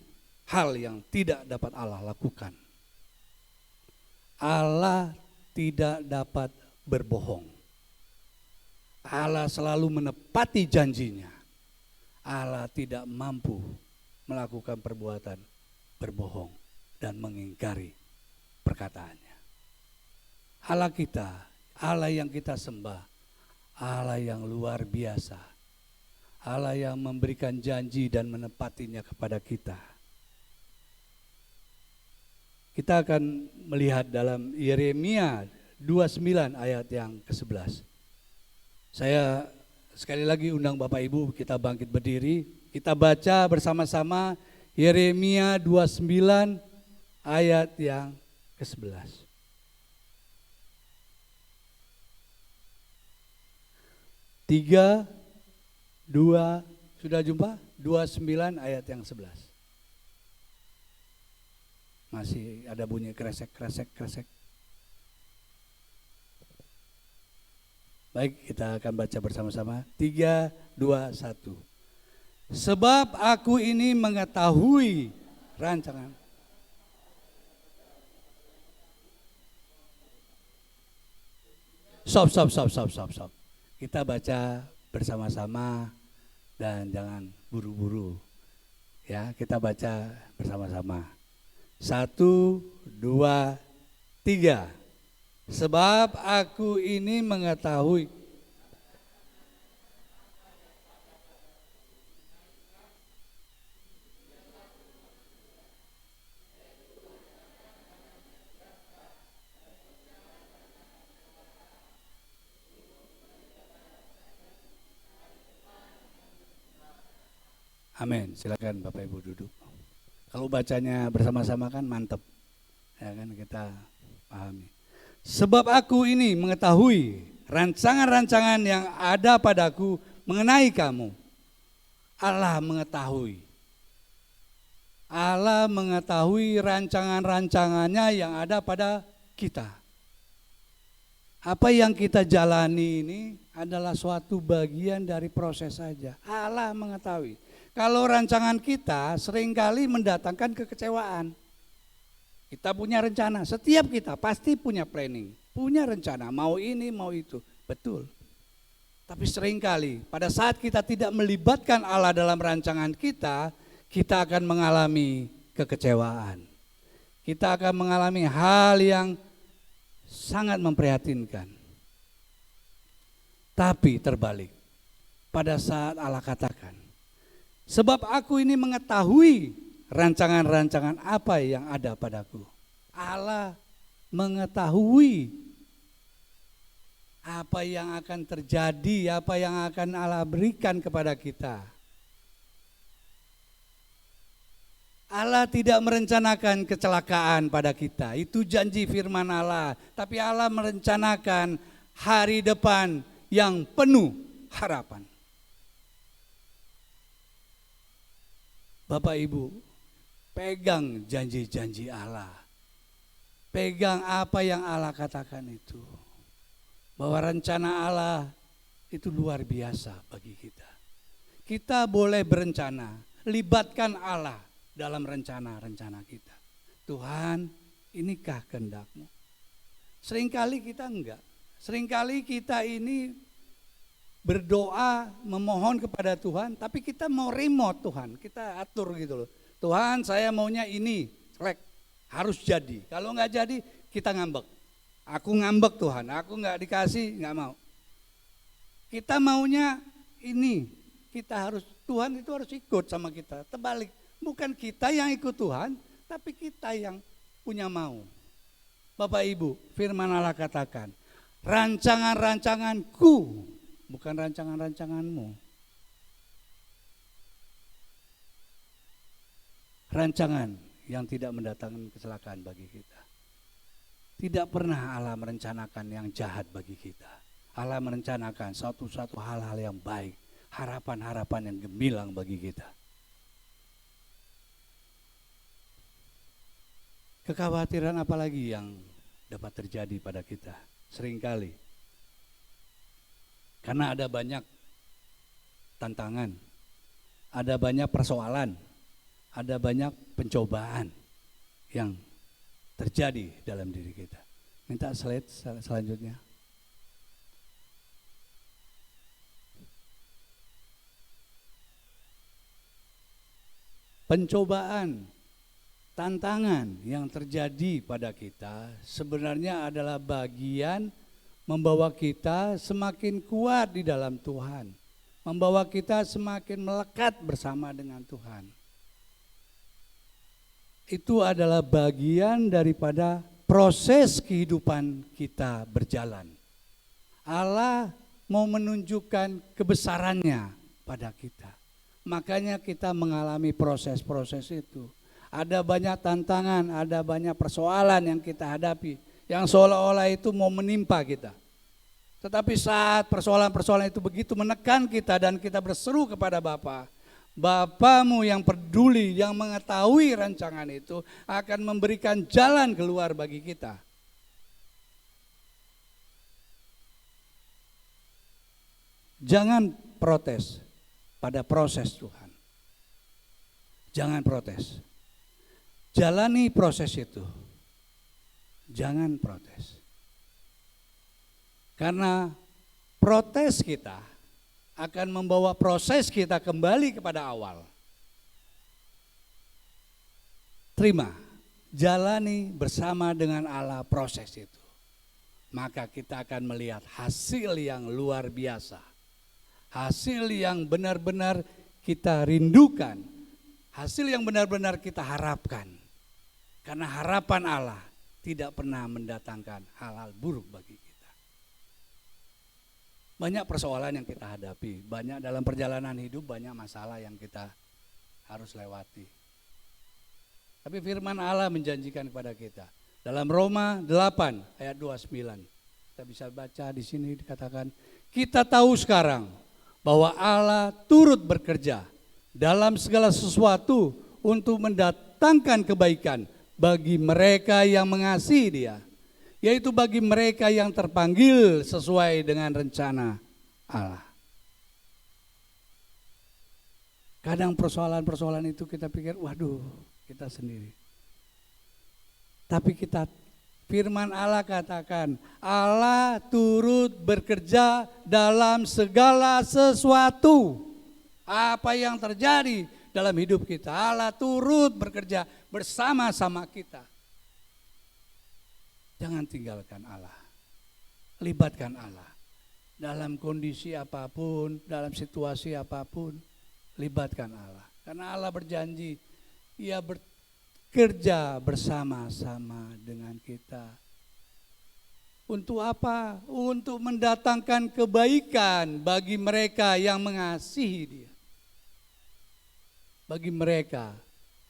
hal yang tidak dapat Allah lakukan. Allah tidak dapat berbohong. Allah selalu menepati janjinya. Allah tidak mampu melakukan perbuatan berbohong dan mengingkari perkataannya. Allah kita, Allah yang kita sembah, Allah yang luar biasa, Allah yang memberikan janji dan menepatinya kepada kita. Kita akan melihat dalam Yeremia 29 ayat yang ke-11. Saya sekali lagi undang Bapak Ibu, kita bangkit berdiri, kita baca bersama-sama Yeremia 29 ayat yang ke-11. 3, 2, sudah jumpa? 29 ayat yang 11. Masih ada bunyi kresek. Baik, kita akan baca bersama-sama. 3, 2, 1. Sebab aku ini mengetahui rancangan. Stop. Kita baca bersama-sama dan jangan buru-buru. Ya, kita baca bersama-sama. 1, 2, 3. Sebab aku ini mengetahui. Amin. Silakan Bapak Ibu duduk. Kalau bacanya bersama-sama kan mantep. Ya kan, kita pahami. Sebab aku ini mengetahui rancangan-rancangan yang ada padaku mengenai kamu. Allah mengetahui. Allah mengetahui rancangan-rancangannya yang ada pada kita. Apa yang kita jalani ini adalah suatu bagian dari proses saja. Allah mengetahui. Kalau rancangan kita seringkali mendatangkan kekecewaan. Kita punya rencana, setiap kita pasti punya planning, punya rencana, mau ini, mau itu, betul. Tapi seringkali pada saat kita tidak melibatkan Allah dalam rancangan kita akan mengalami kekecewaan. Kita akan mengalami hal yang sangat memprihatinkan. Tapi terbalik, pada saat Allah katakan, Sebab aku ini mengetahui rancangan-rancangan apa yang ada padaku. Allah mengetahui apa yang akan terjadi, apa yang akan Allah berikan kepada kita. Allah tidak merencanakan kecelakaan pada kita, itu janji firman Allah. Tapi Allah merencanakan hari depan yang penuh harapan. Bapak Ibu, pegang janji-janji Allah. Pegang apa yang Allah katakan itu. Bahwa rencana Allah itu luar biasa bagi kita. Kita boleh berencana, libatkan Allah dalam rencana-rencana kita. Tuhan, inikah kehendak-Mu? Seringkali kita enggak. Seringkali kita ini berdoa, memohon kepada Tuhan, tapi kita mau remote Tuhan, kita atur gitu loh. Tuhan, saya maunya ini, selek, harus jadi. Kalau enggak jadi, kita ngambek. Aku ngambek Tuhan, aku enggak dikasih, enggak mau. Kita maunya ini, kita harus, Tuhan itu harus ikut sama kita, terbalik. Bukan kita yang ikut Tuhan, tapi kita yang punya mau. Bapak Ibu, firman Allah katakan, rancangan-rancanganku, bukan rancangan-rancanganmu. Rancangan yang tidak mendatangkan kecelakaan bagi kita. Tidak pernah Allah merencanakan yang jahat bagi kita. Allah merencanakan satu-satu hal-hal yang baik, harapan-harapan yang gemilang bagi kita. Kekhawatiran apa lagi yang dapat terjadi pada kita seringkali? Karena ada banyak tantangan, ada banyak persoalan, ada banyak pencobaan yang terjadi dalam diri kita. Minta slide selanjutnya. Pencobaan, tantangan yang terjadi pada kita sebenarnya adalah bagian membawa kita semakin kuat di dalam Tuhan, membawa kita semakin melekat bersama dengan Tuhan. Itu adalah bagian daripada proses kehidupan kita berjalan. Allah mau menunjukkan kebesarannya pada kita. Makanya kita mengalami proses-proses itu. Ada banyak tantangan, ada banyak persoalan yang kita hadapi, yang seolah-olah itu mau menimpa kita. Tetapi saat persoalan-persoalan itu begitu menekan kita dan kita berseru kepada Bapa, Bapamu yang peduli, yang mengetahui rancangan itu akan memberikan jalan keluar bagi kita. Jangan protes pada proses Tuhan. Jangan protes. Jalani proses itu. Jangan protes. Karena protes kita akan membawa proses kita kembali kepada awal. Terima, jalani bersama dengan Allah proses itu. Maka kita akan melihat hasil yang luar biasa. Hasil yang benar-benar kita rindukan. Hasil yang benar-benar kita harapkan. Karena harapan Allah tidak pernah mendatangkan hal-hal buruk bagi kita. Banyak persoalan yang kita hadapi, banyak dalam perjalanan hidup, banyak masalah yang kita harus lewati. Tapi firman Allah menjanjikan kepada kita. Dalam Roma 8 ayat 29, kita bisa baca di sini dikatakan, kita tahu sekarang bahwa Allah turut bekerja dalam segala sesuatu untuk mendatangkan kebaikan bagi mereka yang mengasihi Dia, yaitu bagi mereka yang terpanggil sesuai dengan rencana Allah. Kadang persoalan-persoalan itu kita pikir, waduh, kita sendiri. Tapi firman Allah katakan, Allah turut bekerja dalam segala sesuatu. Apa yang terjadi dalam hidup kita, Allah turut bekerja bersama-sama kita. Jangan tinggalkan Allah. Libatkan Allah. Dalam kondisi apapun, dalam situasi apapun, Libatkan Allah. Karena Allah berjanji, Ia bekerja bersama-sama dengan kita. Untuk apa? Untuk mendatangkan kebaikan bagi mereka yang mengasihi Dia. Bagi mereka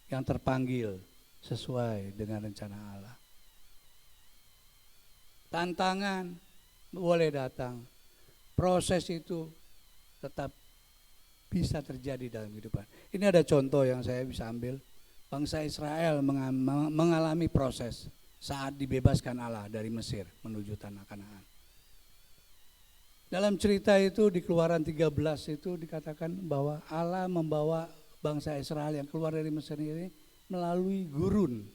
yang terpanggil sesuai dengan rencana Allah. Tantangan boleh datang. Proses itu tetap bisa terjadi dalam kehidupan. Ini ada contoh yang saya bisa ambil. Bangsa Israel mengalami proses saat dibebaskan Allah dari Mesir menuju tanah Kanaan. Dalam cerita itu di Keluaran 13 itu dikatakan bahwa Allah membawa bangsa Israel yang keluar dari Mesir ini melalui gurun.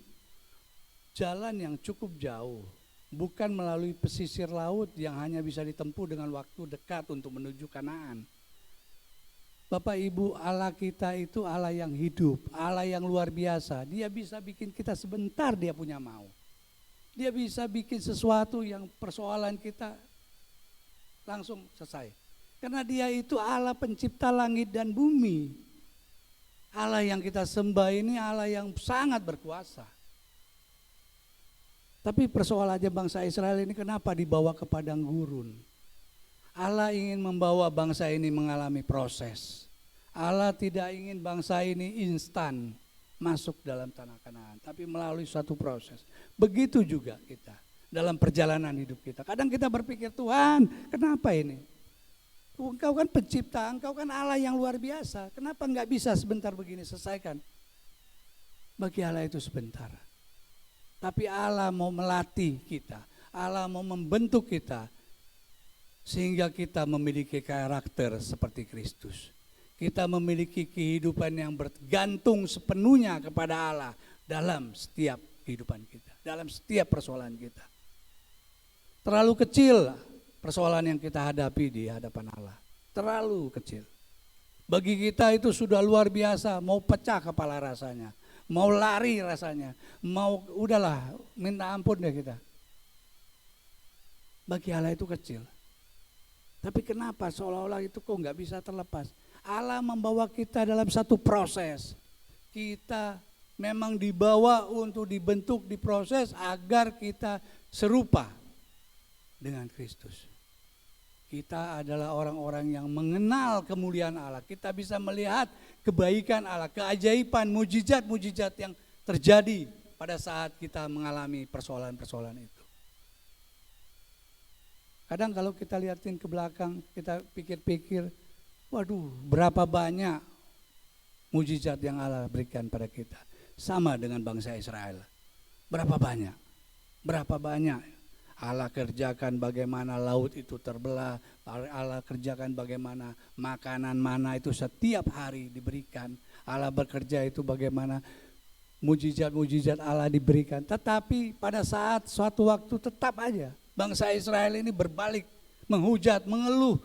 Jalan yang cukup jauh. Bukan melalui pesisir laut yang hanya bisa ditempuh dengan waktu dekat untuk menuju Kanaan. Bapak Ibu, Allah kita itu Allah yang hidup, Allah yang luar biasa. Dia bisa bikin kita sebentar dia punya mau. Dia bisa bikin sesuatu yang persoalan kita langsung selesai. Karena Dia itu Allah pencipta langit dan bumi. Allah yang kita sembah ini Allah yang sangat berkuasa. Tapi persoalannya bangsa Israel ini kenapa dibawa ke padang gurun? Allah ingin membawa bangsa ini mengalami proses. Allah tidak ingin bangsa ini instan masuk dalam tanah Kanaan, tapi melalui suatu proses. Begitu juga kita dalam perjalanan hidup kita. Kadang kita berpikir, Tuhan, kenapa ini? Engkau kan pencipta, Engkau kan Allah yang luar biasa. Kenapa enggak bisa sebentar begini selesaikan? Bagi Allah itu sebentar. Tapi Allah mau melatih kita, Allah mau membentuk kita sehingga kita memiliki karakter seperti Kristus. Kita memiliki kehidupan yang bergantung sepenuhnya kepada Allah dalam setiap kehidupan kita, dalam setiap persoalan kita. Terlalu kecil persoalan yang kita hadapi di hadapan Allah, terlalu kecil. Bagi kita itu sudah luar biasa, mau pecah kepala rasanya, mau lari rasanya, mau udahlah minta ampun deh kita. Bagi Allah itu kecil. Tapi kenapa seolah-olah itu kok nggak bisa terlepas? Allah membawa kita dalam satu proses. Kita memang dibawa untuk dibentuk di proses agar kita serupa dengan Kristus. Kita adalah orang-orang yang mengenal kemuliaan Allah. Kita bisa melihat kebaikan Allah, keajaiban, mujizat-mujizat yang terjadi pada saat kita mengalami persoalan-persoalan itu. Kadang kalau kita lihatin ke belakang, kita pikir-pikir, waduh, berapa banyak mujizat yang Allah berikan pada kita. Sama dengan bangsa Israel. Berapa banyak? Berapa banyak Allah kerjakan bagaimana laut itu terbelah. Allah kerjakan bagaimana makanan mana itu setiap hari diberikan. Allah bekerja itu bagaimana mujizat-mujizat Allah diberikan. Tetapi pada saat suatu waktu tetap aja bangsa Israel ini berbalik, menghujat, mengeluh,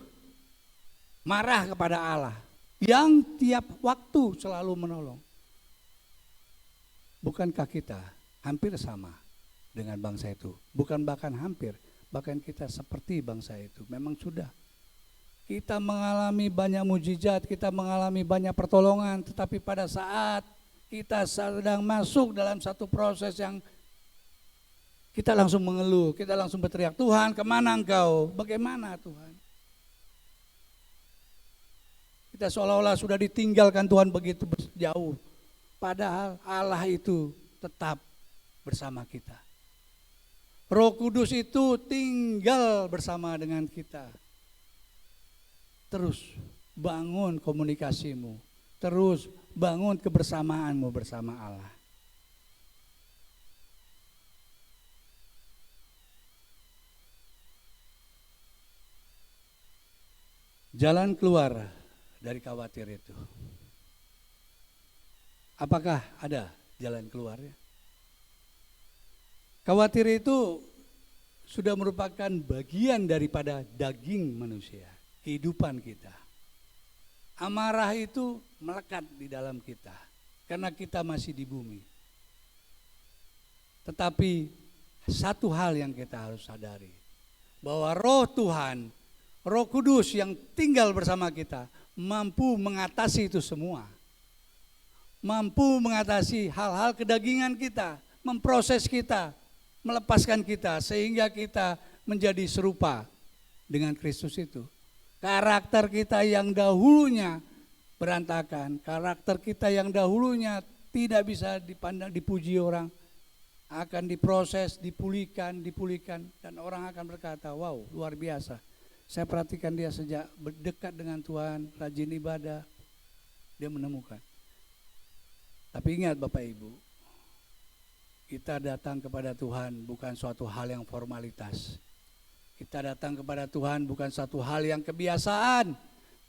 marah kepada Allah yang tiap waktu selalu menolong. Bukankah kita hampir sama dengan bangsa itu? Bukan bahkan hampir, bahkan kita seperti bangsa itu. Memang sudah. Kita mengalami banyak mujizat, kita mengalami banyak pertolongan, tetapi pada saat kita sedang masuk dalam satu proses yang kita langsung mengeluh, kita langsung berteriak, Tuhan kemana Engkau? Bagaimana Tuhan? Kita seolah-olah sudah ditinggalkan Tuhan begitu jauh. Padahal Allah itu tetap bersama kita. Roh Kudus itu tinggal bersama dengan kita. Terus bangun komunikasimu. Terus bangun kebersamaanmu bersama Allah. Jalan keluar dari khawatir itu. Apakah ada jalan keluarnya? Khawatir itu sudah merupakan bagian daripada daging manusia, kehidupan kita. Amarah itu melekat di dalam kita karena kita masih di bumi. Tetapi satu hal yang kita harus sadari, bahwa Roh Tuhan, Roh Kudus yang tinggal bersama kita mampu mengatasi itu semua. Mampu mengatasi hal-hal kedagingan kita, memproses kita, melepaskan kita sehingga kita menjadi serupa dengan Kristus itu. Karakter kita yang dahulunya berantakan, karakter kita yang dahulunya tidak bisa dipandang, dipuji orang, akan diproses, dipulihkan, dan orang akan berkata, wow, luar biasa. Saya perhatikan dia sejak berdekat dengan Tuhan, rajin ibadah, dia menemukan. Tapi ingat Bapak Ibu, kita datang kepada Tuhan bukan suatu hal yang formalitas. Kita datang kepada Tuhan bukan satu hal yang kebiasaan,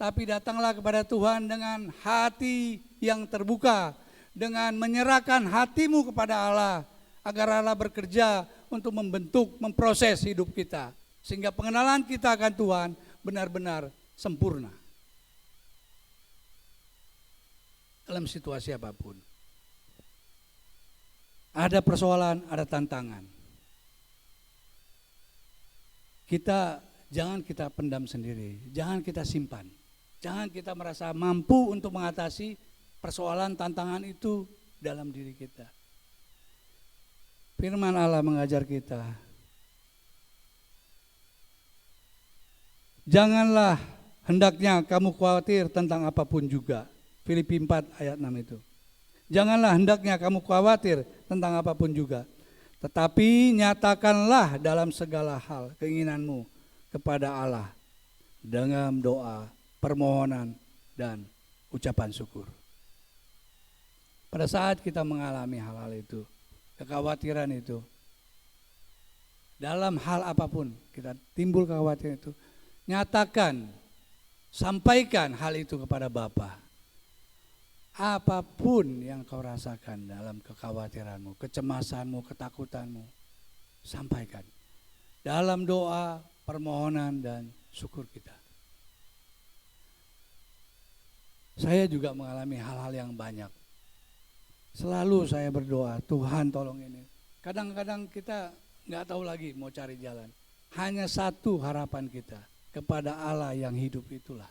tapi datanglah kepada Tuhan dengan hati yang terbuka, dengan menyerahkan hatimu kepada Allah, agar Allah bekerja untuk membentuk, memproses hidup kita, sehingga pengenalan kita akan Tuhan benar-benar sempurna. Dalam situasi apapun. Ada persoalan, ada tantangan. Jangan kita pendam sendiri, jangan kita simpan. Jangan kita merasa mampu untuk mengatasi persoalan tantangan itu dalam diri kita. Firman Allah mengajar kita, janganlah hendaknya kamu khawatir tentang apapun juga. Filipi 4 ayat 6 itu. Janganlah hendaknya kamu khawatir tentang apapun juga. Tetapi nyatakanlah dalam segala hal keinginanmu kepada Allah dengan doa, permohonan, dan ucapan syukur. Pada saat kita mengalami hal-hal itu, kekhawatiran itu, dalam hal apapun kita timbul kekhawatiran itu, nyatakan, sampaikan hal itu kepada Bapa. Apapun yang kau rasakan dalam kekhawatiranmu, kecemasanmu, ketakutanmu, sampaikan dalam doa, permohonan, dan syukur kita. Saya juga mengalami hal-hal yang banyak. Selalu saya berdoa, Tuhan tolong ini. Kadang-kadang kita nggak tahu lagi mau cari jalan. Hanya satu harapan kita, kepada Allah yang hidup itulah.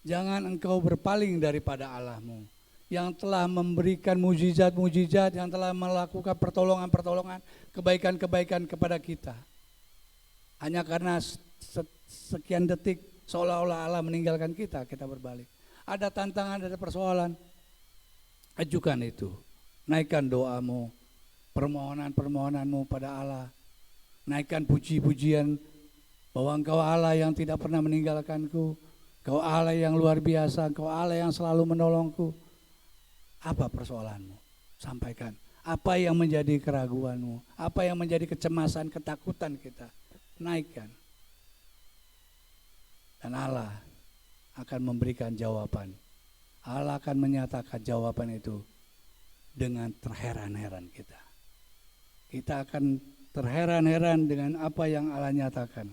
Jangan engkau berpaling daripada Allahmu yang telah memberikan mujizat-mujizat, yang telah melakukan pertolongan-pertolongan, kebaikan-kebaikan kepada kita. Hanya karena sekian detik seolah-olah Allah meninggalkan kita, kita berbalik. Ada tantangan, ada persoalan, ajukan itu. Naikkan doamu, permohonan-permohonanmu pada Allah. Naikkan puji-pujian bahwa engkau Allah yang tidak pernah meninggalkanku. Kau Allah yang luar biasa, kau Allah yang selalu menolongku. Apa persoalanmu? Sampaikan. Apa yang menjadi keraguanmu? Apa yang menjadi kecemasan, ketakutan kita? Naikkan. Dan Allah akan memberikan jawaban. Allah akan menyatakan jawaban itu dengan terheran-heran kita. Kita akan terheran-heran dengan apa yang Allah nyatakan.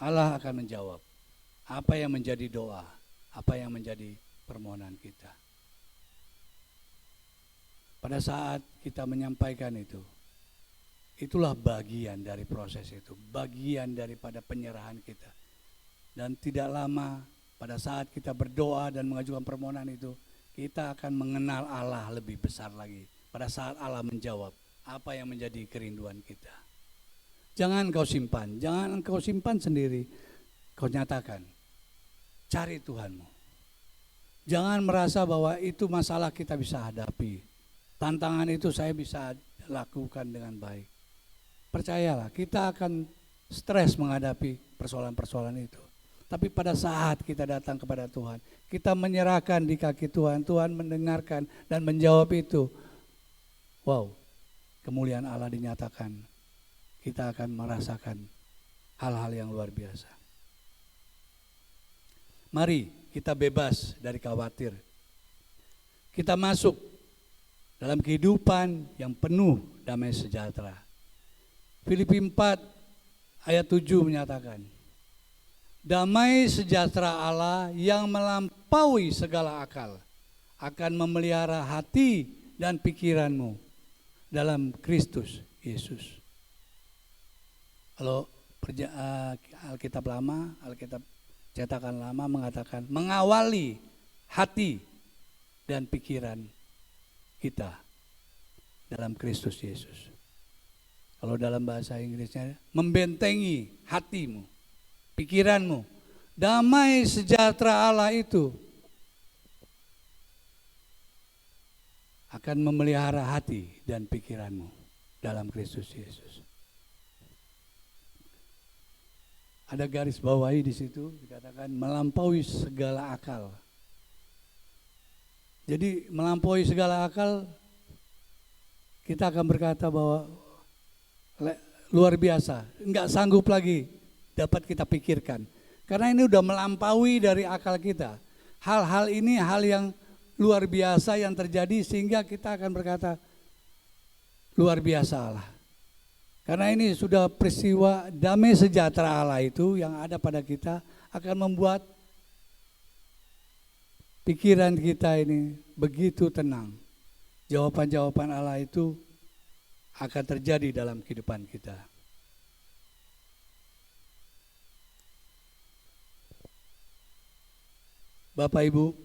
Allah akan menjawab apa yang menjadi doa, apa yang menjadi permohonan kita. Pada saat kita menyampaikan itu, itulah bagian dari proses itu, bagian daripada penyerahan kita. Dan tidak lama pada saat kita berdoa dan mengajukan permohonan itu, kita akan mengenal Allah lebih besar lagi. Pada saat Allah menjawab apa yang menjadi kerinduan kita. Jangan engkau simpan sendiri, kau nyatakan, cari Tuhanmu. Jangan merasa bahwa itu masalah kita bisa hadapi, tantangan itu saya bisa lakukan dengan baik. Percayalah, kita akan stres menghadapi persoalan-persoalan itu. Tapi pada saat kita datang kepada Tuhan, kita menyerahkan di kaki Tuhan, Tuhan mendengarkan dan menjawab itu. Wow, kemuliaan Allah dinyatakan. Kita akan merasakan hal-hal yang luar biasa. Mari kita bebas dari khawatir. Kita masuk dalam kehidupan yang penuh damai sejahtera. Filipi 4 ayat 7 menyatakan, damai sejahtera Allah yang melampaui segala akal akan memelihara hati dan pikiranmu dalam Kristus Yesus. Kalau Alkitab lama, Alkitab cetakan lama mengatakan mengawali hati dan pikiran kita dalam Kristus Yesus. Kalau dalam bahasa Inggrisnya, membentengi hatimu, pikiranmu. Damai sejahtera Allah itu akan memelihara hati dan pikiranmu dalam Kristus Yesus. Ada garis bawahi di situ dikatakan melampaui segala akal. Jadi melampaui segala akal, kita akan berkata bahwa luar biasa, enggak sanggup lagi dapat kita pikirkan. Karena ini udah melampaui dari akal kita. Hal-hal ini hal yang luar biasa yang terjadi sehingga kita akan berkata luar biasa Allah. Karena ini sudah peristiwa damai sejahtera Allah itu yang ada pada kita akan membuat pikiran kita ini begitu tenang. Jawaban-jawaban Allah itu akan terjadi dalam kehidupan kita. Bapak Ibu,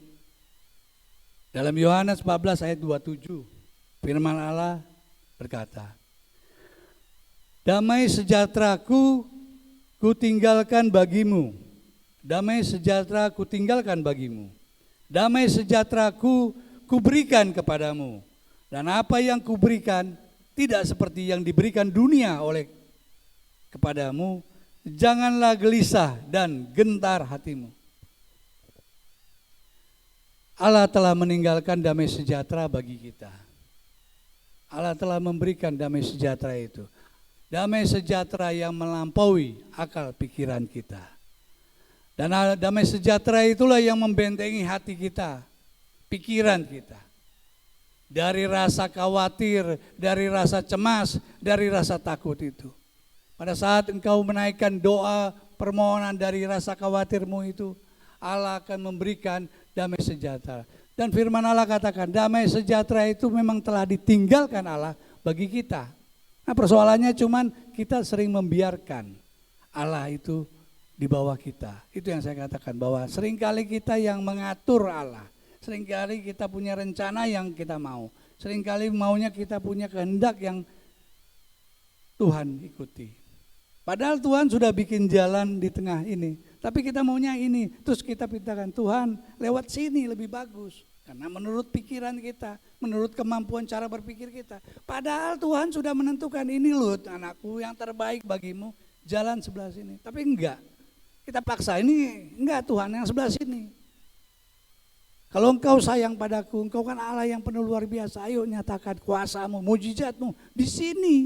dalam Yohanes 14 ayat 27, firman Allah berkata, damai sejahtera-Ku tinggalkan bagimu. Damai sejahtera Ku tinggalkan bagimu. Damai sejahtera-Ku berikan kepadamu. Dan apa yang Ku berikan tidak seperti yang diberikan dunia oleh kepadamu. Janganlah gelisah dan gentar hatimu. Allah telah meninggalkan damai sejahtera bagi kita. Allah telah memberikan damai sejahtera itu. Damai sejahtera yang melampaui akal pikiran kita. Dan damai sejahtera itulah yang membentengi hati kita, pikiran kita. Dari rasa khawatir, dari rasa cemas, dari rasa takut itu. Pada saat engkau menaikkan doa permohonan dari rasa khawatirmu itu, Allah akan memberikan damai sejahtera. Dan firman Allah katakan damai sejahtera itu memang telah ditinggalkan Allah bagi kita. Nah persoalannya cuman kita sering membiarkan Allah itu di bawah kita. Itu yang saya katakan bahwa seringkali kita yang mengatur Allah. Seringkali kita punya rencana yang kita mau. Seringkali maunya kita punya kehendak yang Tuhan ikuti. Padahal Tuhan sudah bikin jalan di tengah ini. Tapi kita maunya ini. Terus kita pintakan Tuhan lewat sini lebih bagus. Karena menurut pikiran kita, menurut kemampuan cara berpikir kita. Padahal Tuhan sudah menentukan ini loh anakku yang terbaik bagimu, jalan sebelah sini. Tapi enggak, kita paksa ini, enggak Tuhan yang sebelah sini. Kalau engkau sayang padaku, engkau kan Allah yang penuh luar biasa, ayo nyatakan kuasamu, mujizatmu di sini.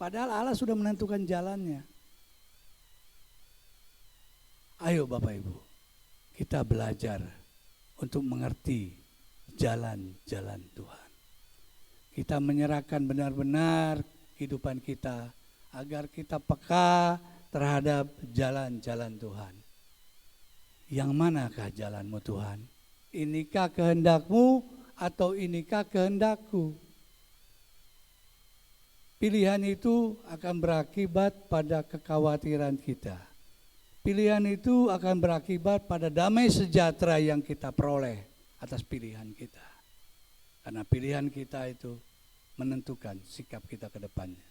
Padahal Allah sudah menentukan jalannya. Ayo Bapak Ibu, kita belajar untuk mengerti jalan-jalan Tuhan. Kita menyerahkan benar-benar kehidupan kita agar kita peka terhadap jalan-jalan Tuhan. Yang manakah jalanmu Tuhan? Inikah kehendakmu atau inikah kehendakku? Pilihan itu akan berakibat pada kekhawatiran kita. Pilihan itu akan berakibat pada damai sejahtera yang kita peroleh atas pilihan kita. Karena pilihan kita itu menentukan sikap kita ke depannya.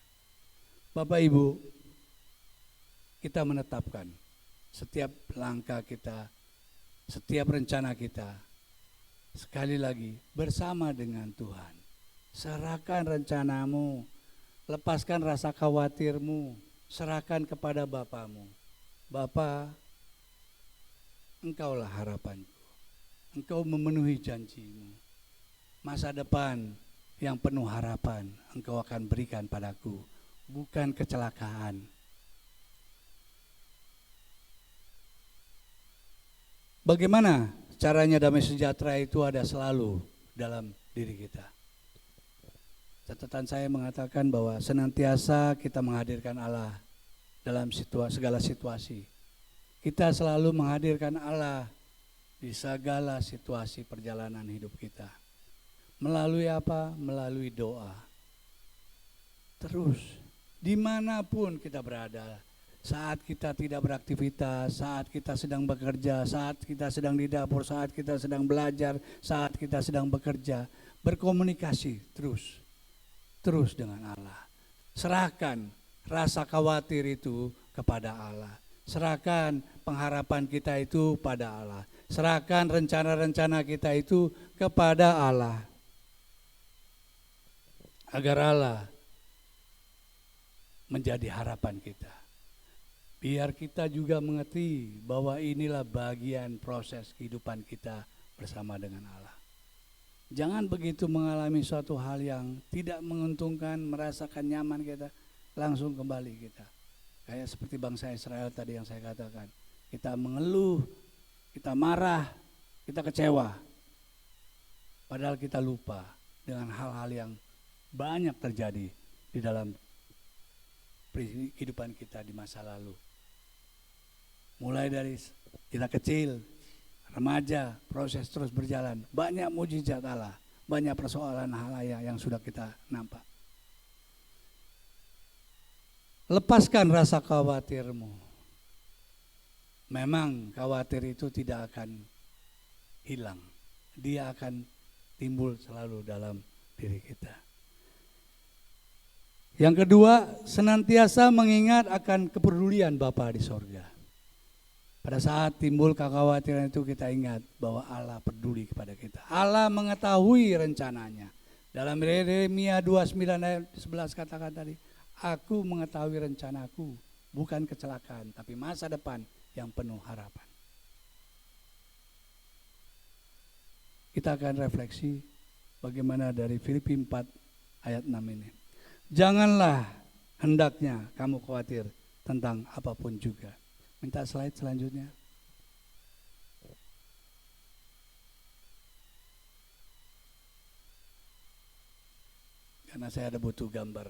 Bapak Ibu, kita menetapkan setiap langkah kita, setiap rencana kita, sekali lagi bersama dengan Tuhan. Serahkan rencanamu, lepaskan rasa khawatirmu, serahkan kepada Bapamu. Bapa, Engkaulah harapanku. Engkau memenuhi janjimu. Masa depan yang penuh harapan Engkau akan berikan padaku, bukan kecelakaan. Bagaimana caranya damai sejahtera itu ada selalu dalam diri kita? Catatan saya mengatakan bahwa senantiasa kita menghadirkan Allah dalam segala situasi. Kita selalu menghadirkan Allah di segala situasi perjalanan hidup kita. Melalui apa? Melalui doa. Terus, dimanapun kita berada, saat kita tidak beraktivitas, saat kita sedang bekerja, saat kita sedang di dapur, saat kita sedang belajar, saat kita sedang bekerja. Berkomunikasi terus dengan Allah. Serahkan rasa khawatir itu kepada Allah. Serahkan pengharapan kita itu pada Allah. Serahkan rencana-rencana kita itu kepada Allah. Agar Allah menjadi harapan kita. Biar kita juga mengerti bahwa inilah bagian proses kehidupan kita bersama dengan Allah. Jangan begitu mengalami suatu hal yang tidak menguntungkan, merasakan nyaman kita, langsung kembali kita. Kayak seperti bangsa Israel tadi yang saya katakan. Kita mengeluh, kita marah, kita kecewa. Padahal kita lupa dengan hal-hal yang banyak terjadi di dalam kehidupan kita di masa lalu. Mulai dari kita kecil, remaja, proses terus berjalan. Banyak mujizat Allah, banyak persoalan hal yang sudah kita nampak. Lepaskan rasa khawatirmu. Memang khawatir itu tidak akan hilang. Dia akan timbul selalu dalam diri kita. Yang kedua, senantiasa mengingat akan kepedulian Bapa di sorga. Pada saat timbul kekhawatiran itu kita ingat bahwa Allah peduli kepada kita. Allah mengetahui rencananya. Dalam Yeremia 29 ayat 11 katakan tadi, aku mengetahui rencanaku, bukan kecelakaan, tapi masa depan yang penuh harapan. Kita akan refleksi bagaimana dari Filipi 4 ayat 6 ini. Janganlah hendaknya kamu khawatir tentang apapun juga. Minta slide selanjutnya. Karena saya ada butuh gambar.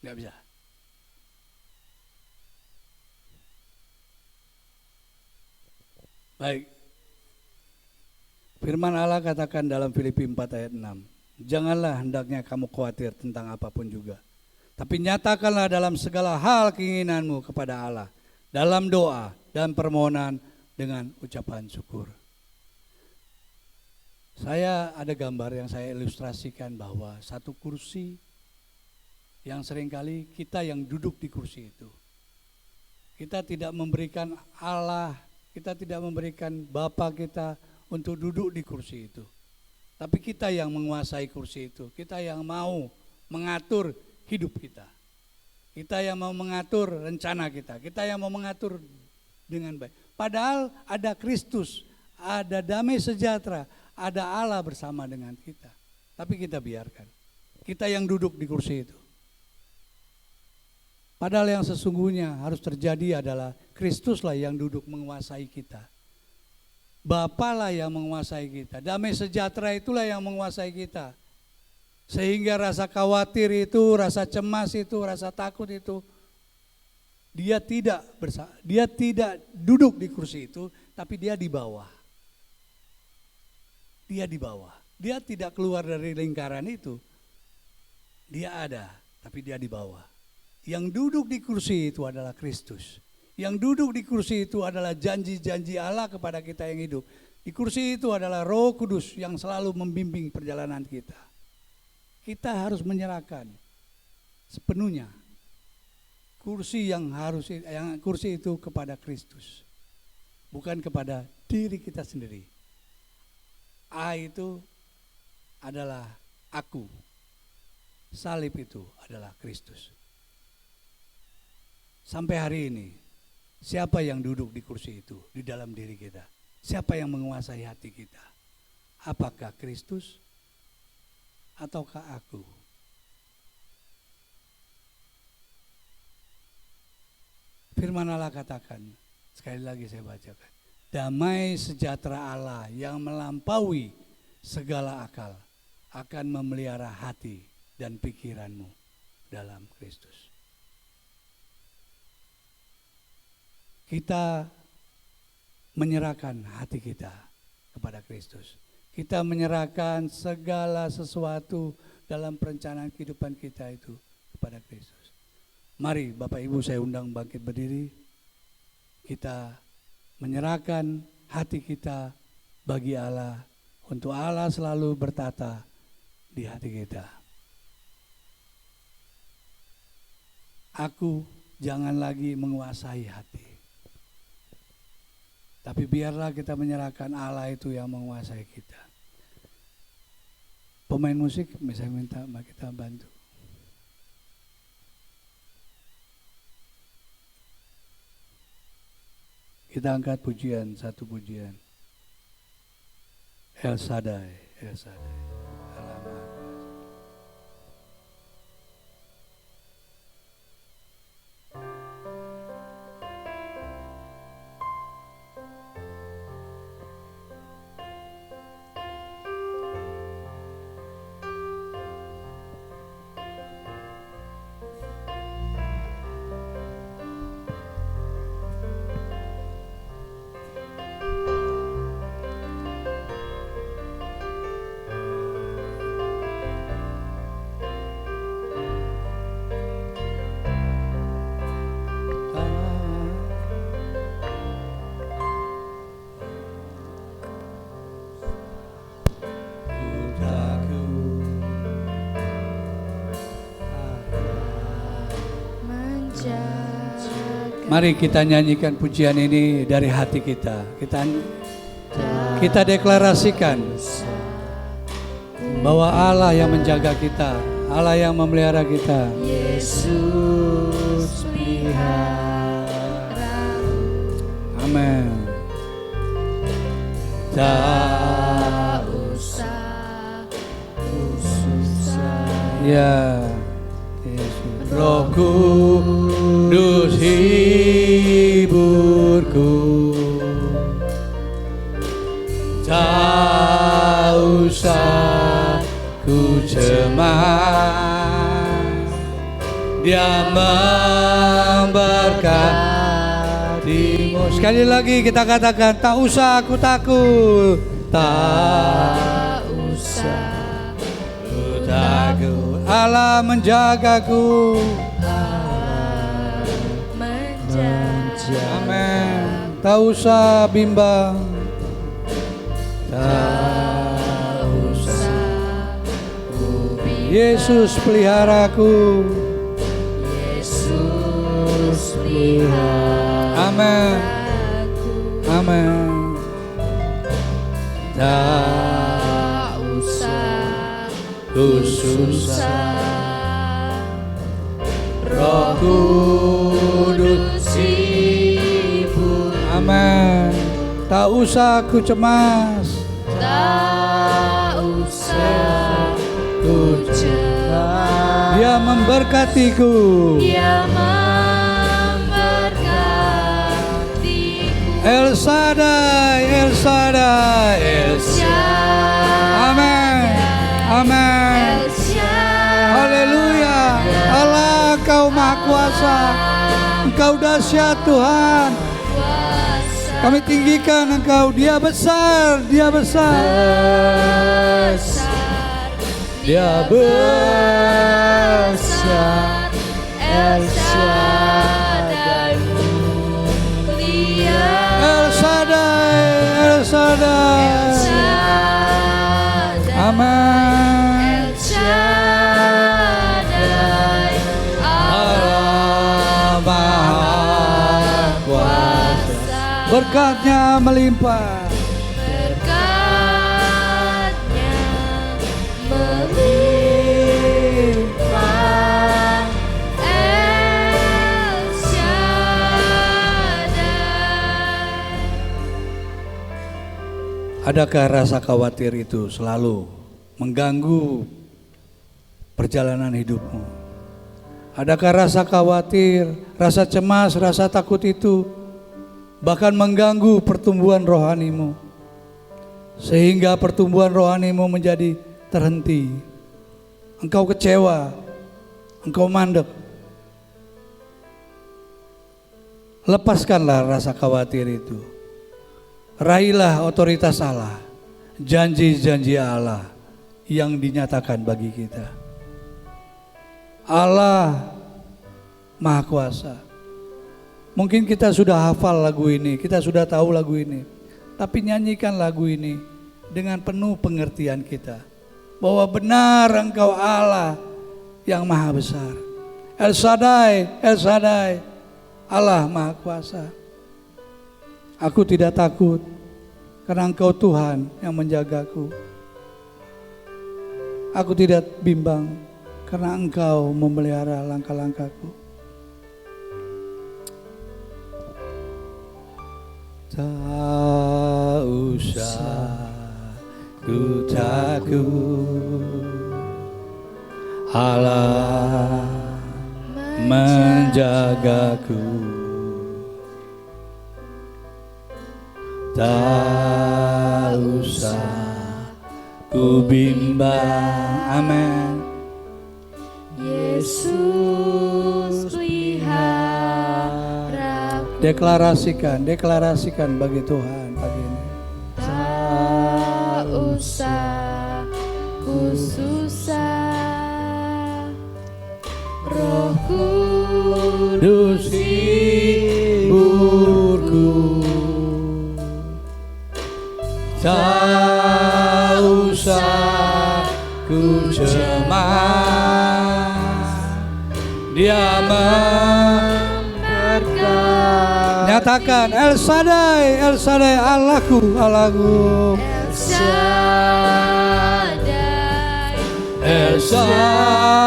Nggak bisa. Baik. Firman Allah katakan dalam Filipi 4 ayat 6. Janganlah hendaknya kamu khawatir tentang apapun juga. Tapi nyatakanlah dalam segala hal keinginanmu kepada Allah. Dalam doa dan permohonan dengan ucapan syukur. Saya ada gambar yang saya ilustrasikan bahwa satu kursi yang seringkali kita yang duduk di kursi itu. Kita tidak memberikan Allah, kita tidak memberikan Bapa kita untuk duduk di kursi itu. Tapi kita yang menguasai kursi itu, kita yang mau mengatur hidup kita. Kita yang mau mengatur rencana kita, kita yang mau mengatur dengan baik. Padahal ada Kristus, ada damai sejahtera, ada Allah bersama dengan kita. Tapi kita biarkan, kita yang duduk di kursi itu. Padahal yang sesungguhnya harus terjadi adalah Kristuslah yang duduk menguasai kita. Bapalah yang menguasai kita. Damai sejahtera itulah yang menguasai kita. Sehingga rasa khawatir itu, rasa cemas itu, rasa takut itu, dia tidak duduk di kursi itu, tapi dia di bawah. Dia di bawah. Dia tidak keluar dari lingkaran itu. Dia ada, tapi dia di bawah. Yang duduk di kursi itu adalah Kristus. Yang duduk di kursi itu adalah janji-janji Allah kepada kita yang hidup. Di kursi itu adalah Roh Kudus yang selalu membimbing perjalanan kita. Kita harus menyerahkan sepenuhnya kursi kursi itu kepada Kristus. Bukan kepada diri kita sendiri. A itu adalah aku. Salib itu adalah Kristus. Sampai hari ini, siapa yang duduk di kursi itu di dalam diri kita? Siapa yang menguasai hati kita? Apakah Kristus ataukah aku? Firman Allah katakan, sekali lagi saya bacakan. Damai sejahtera Allah yang melampaui segala akal akan memelihara hati dan pikiranmu dalam Kristus. Kita menyerahkan hati kita kepada Kristus. Kita menyerahkan segala sesuatu dalam perencanaan kehidupan kita itu kepada Kristus. Mari Bapak Ibu saya undang bangkit berdiri. Kita menyerahkan hati kita bagi Allah, untuk Allah selalu bertata di hati kita. Aku jangan lagi menguasai hati, tapi biarlah kita menyerahkan Allah itu yang menguasai kita. Pemain musik bisa minta kita bantu. Kita angkat pujian, satu pujian. El Shaddai, El Shaddai. Allah Maha Kuasa. Mari kita nyanyikan pujian ini dari hati kita. Kita deklarasikan bahwa Allah yang menjaga kita, Allah yang memelihara kita. Yesus pelihara. Amin. Tak usah susah. Ya. Roh Kudus hiburku, tak usah ku cemas, Dia memberkatimu. Sekali lagi kita katakan, tak usah aku takut, tak usah ku takut. Allah menjagaku. Allah menjaga. Amin. Tak usah bimbang. Tak usah ku bimbang. Yesus peliharaku. Yesus pelihara. Amin. Amin. Tak usah ku susah. Roh Kudus hibur. Amin. Tak usah ku cemas. Tak usah ku cemas. Dia memberkatiku. Dia memberkatiku. El Shaddai, El Shaddai, El Shaddai. Amin. Amin. Haleluya. Allah, Engkau Maha Kuasa. Engkau dahsyat Tuhan. Kami tinggikan Engkau. Dia besar, Dia besar. Dia besar. El Shaddai mulia. El Shaddai, El Shaddai. El Shaddai. Amin. El Shaddai. Allah Maha Kuasa. Berkatnya melimpah. Berkatnya melimpah. El Shaddai. Adakah rasa khawatir itu selalu mengganggu perjalanan hidupmu? Adakah rasa khawatir, rasa cemas, rasa takut itu bahkan mengganggu pertumbuhan rohanimu, sehingga pertumbuhan rohanimu menjadi terhenti? Engkau kecewa, engkau mandek. Lepaskanlah rasa khawatir itu. Raihlah otoritas Allah janji-janji Allah yang dinyatakan bagi kita. Allah Maha Kuasa. Mungkin kita sudah hafal lagu ini, kita sudah tahu lagu ini, tapi nyanyikan lagu ini dengan penuh pengertian kita, bahwa benar Engkau Allah yang Maha Besar. El Shaddai, El Shaddai, Allah Maha Kuasa. Aku tidak takut karena Engkau Tuhan yang menjagaku. Aku tidak bimbang karena Engkau memelihara langkah-langkahku. Tak usah ku takut, Allah menjagaku. Tak usah ku bimbang, amin. Yesus pelihara. Deklarasikan bagi Tuhan pagi ini. Tak usah ku susah, Roh Kudus hiburku. Tak usah ku cemas, Dia memberkati. Nyatakan El Shaddai, El Shaddai, Allahku, Allahku. El Shaddai, El Shaddai,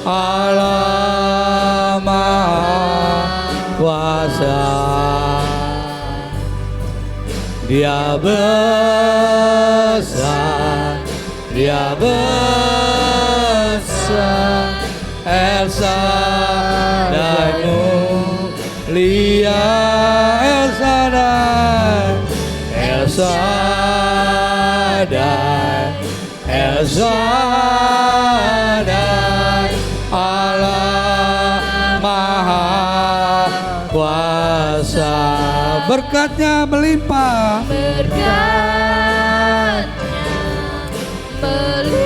Allah Maha Kuasa. Dia besar, Dia besar. El Shaddai mulia, El Shaddai, El Shaddai, El Shaddai, Allah Maha Kuasa. Berkatnya melimpah, berkatnya melimpah.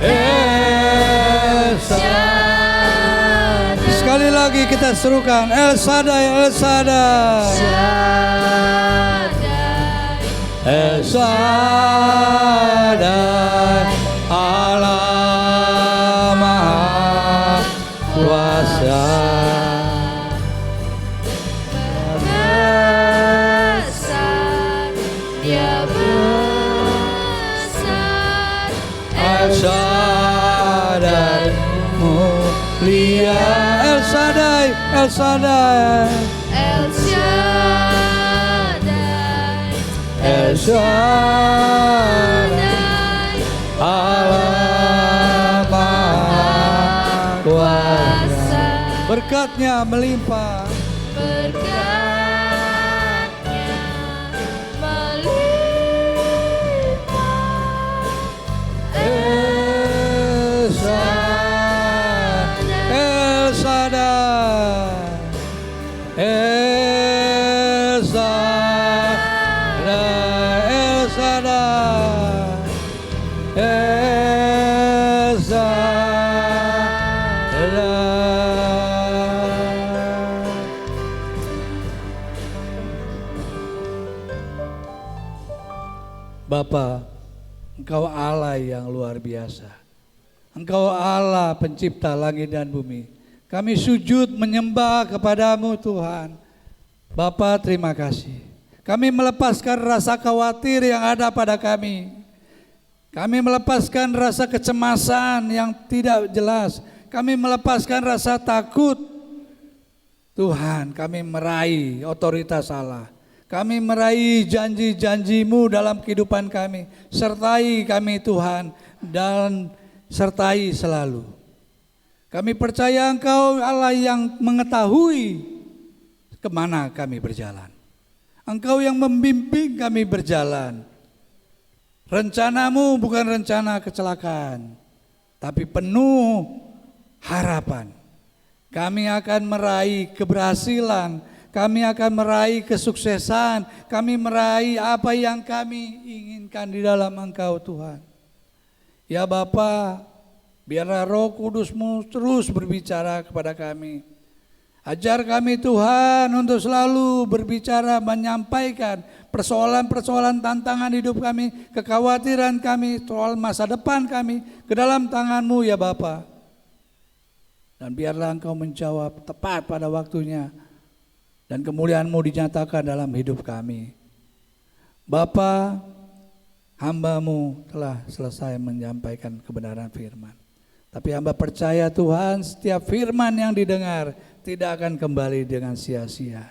El Shaddai. Sekali lagi kita serukan El Shaddai, El Shaddai, El Shaddai, Allah Maha Kuasa. El Shaddai mulia, El Shaddai, El Shaddai, El Shaddai, El Shaddai, Allah Maha Kuasa. Berkatnya melimpah, berkatnya melimpah. El Shaddai, El Shaddai, El Shaddai, El Shaddai, El Shaddai. Bapa, Engkau Allah yang luar biasa. Engkau Allah pencipta langit dan bumi. Kami sujud menyembah kepadamu Tuhan. Bapa, terima kasih. Kami melepaskan rasa khawatir yang ada pada kami. Kami melepaskan rasa kecemasan yang tidak jelas. Kami melepaskan rasa takut. Tuhan, kami meraih otoritas Allah. Kami meraih janji-janji-Mu dalam kehidupan kami. Sertai kami Tuhan dan sertai selalu. Kami percaya Engkau Allah yang mengetahui kemana kami berjalan. Engkau yang membimbing kami berjalan. Rencana-Mu bukan rencana kecelakaan, tapi penuh harapan. Kami akan meraih keberhasilan, kami akan meraih kesuksesan, kami meraih apa yang kami inginkan di dalam Engkau Tuhan. Ya Bapa, biarlah Roh Kudus-Mu terus berbicara kepada kami. Ajar kami Tuhan untuk selalu berbicara, menyampaikan persoalan-persoalan tantangan hidup kami, kekhawatiran kami, soal masa depan kami ke dalam tangan-Mu ya Bapa. Dan biarlah Engkau menjawab tepat pada waktunya. Dan kemuliaan-Mu dinyatakan dalam hidup kami. Bapa, hamba-Mu telah selesai menyampaikan kebenaran firman. Tapi hamba percaya Tuhan, setiap firman yang didengar tidak akan kembali dengan sia-sia.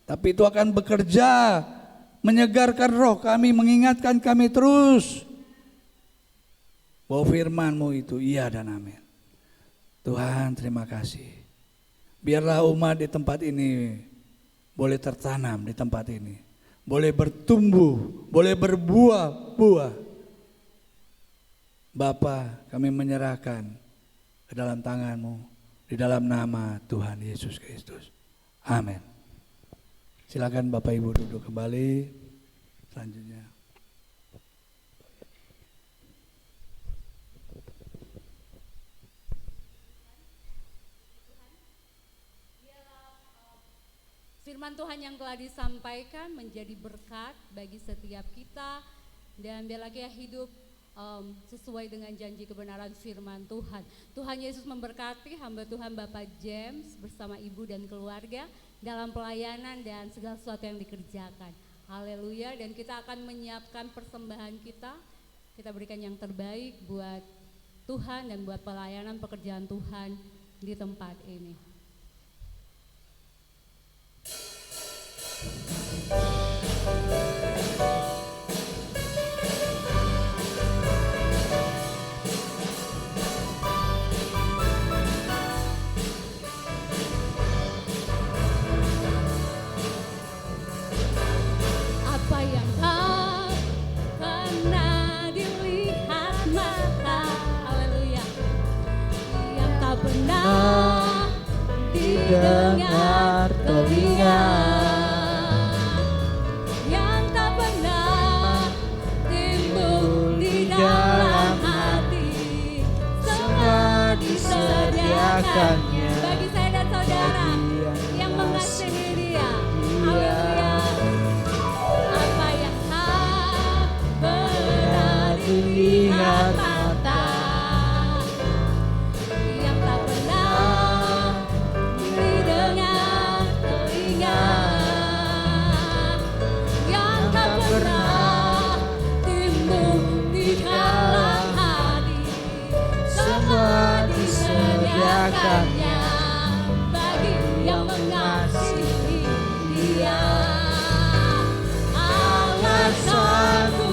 Tapi itu akan bekerja, menyegarkan roh kami, mengingatkan kami terus bahwa firman-Mu itu iya dan amin. Tuhan, terima kasih. Biarlah umat di tempat ini boleh tertanam di tempat ini, boleh bertumbuh, boleh berbuah-buah. Bapa, kami menyerahkan ke dalam tangan-Mu, di dalam nama Tuhan Yesus Kristus. Amin. Silakan Bapak Ibu duduk kembali. Selanjutnya. Firman Tuhan yang telah disampaikan menjadi berkat bagi setiap kita, dan biarlah kita hidup sesuai dengan janji kebenaran firman Tuhan. Tuhan Yesus memberkati hamba Tuhan Bapak James bersama ibu dan keluarga dalam pelayanan dan segala sesuatu yang dikerjakan. Haleluya. Dan kita akan menyiapkan persembahan kita. Kita berikan yang terbaik buat Tuhan dan buat pelayanan pekerjaan Tuhan di tempat ini. Apa yang tak pernah dilihat mata, haleluya, yang tak pernah didengar telinga, yang tak pernah timbul di dalam hati, semua disediakannya bagi saya dan saudara yang mengasihi Dia. Haleluya. Apa yang tak pernah dilihat mata, yang tak pernah didengar telinga, yang tak pernah timbul di dalam hati, semua disediakannya bagi yang mengasihi Dia. Alasanku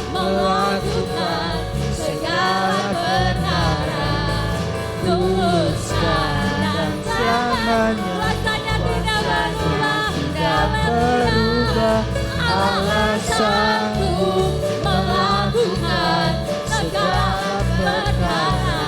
melakukan segala perkara, tuluskan dan selamanya, rasanya tidak berubah, tidak berubah. Alasanku melakukan segala perkara,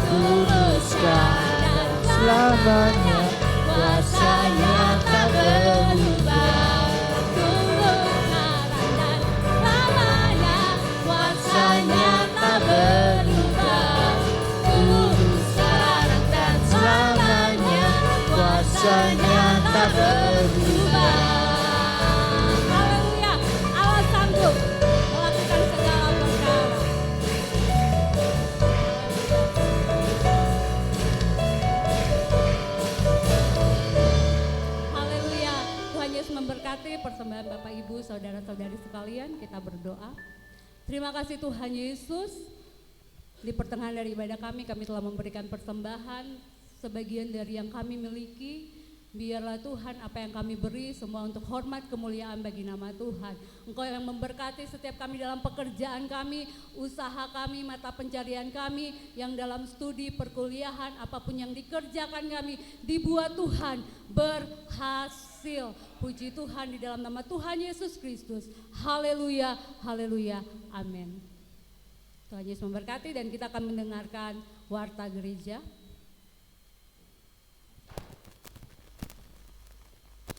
tuluskan dan selamanya, kuasanya tak berubah. Tuluskan dan selamanya, kuasanya tak berubah. Tuluskan dan selamanya, kuasanya tak berubah. Haleluya. Alasanku melakukan segala perkara. Haleluya. Tuhan Yesus memberkati persembahan Bapak Ibu, saudara-saudari sekalian. Kita berdoa. Terima kasih Tuhan Yesus. Di pertengahan dari ibadah kami telah memberikan persembahan sebagian dari yang kami miliki. Biarlah Tuhan apa yang kami beri semua untuk hormat kemuliaan bagi nama Tuhan. Engkau yang memberkati setiap kami dalam pekerjaan kami, usaha kami, mata pencarian kami, yang dalam studi perkuliahan, apapun yang dikerjakan kami, dibuat Tuhan berhasil. Puji Tuhan di dalam nama Tuhan Yesus Kristus. Haleluya, haleluya, amin. Tuhan Yesus memberkati, dan kita akan mendengarkan warta gereja.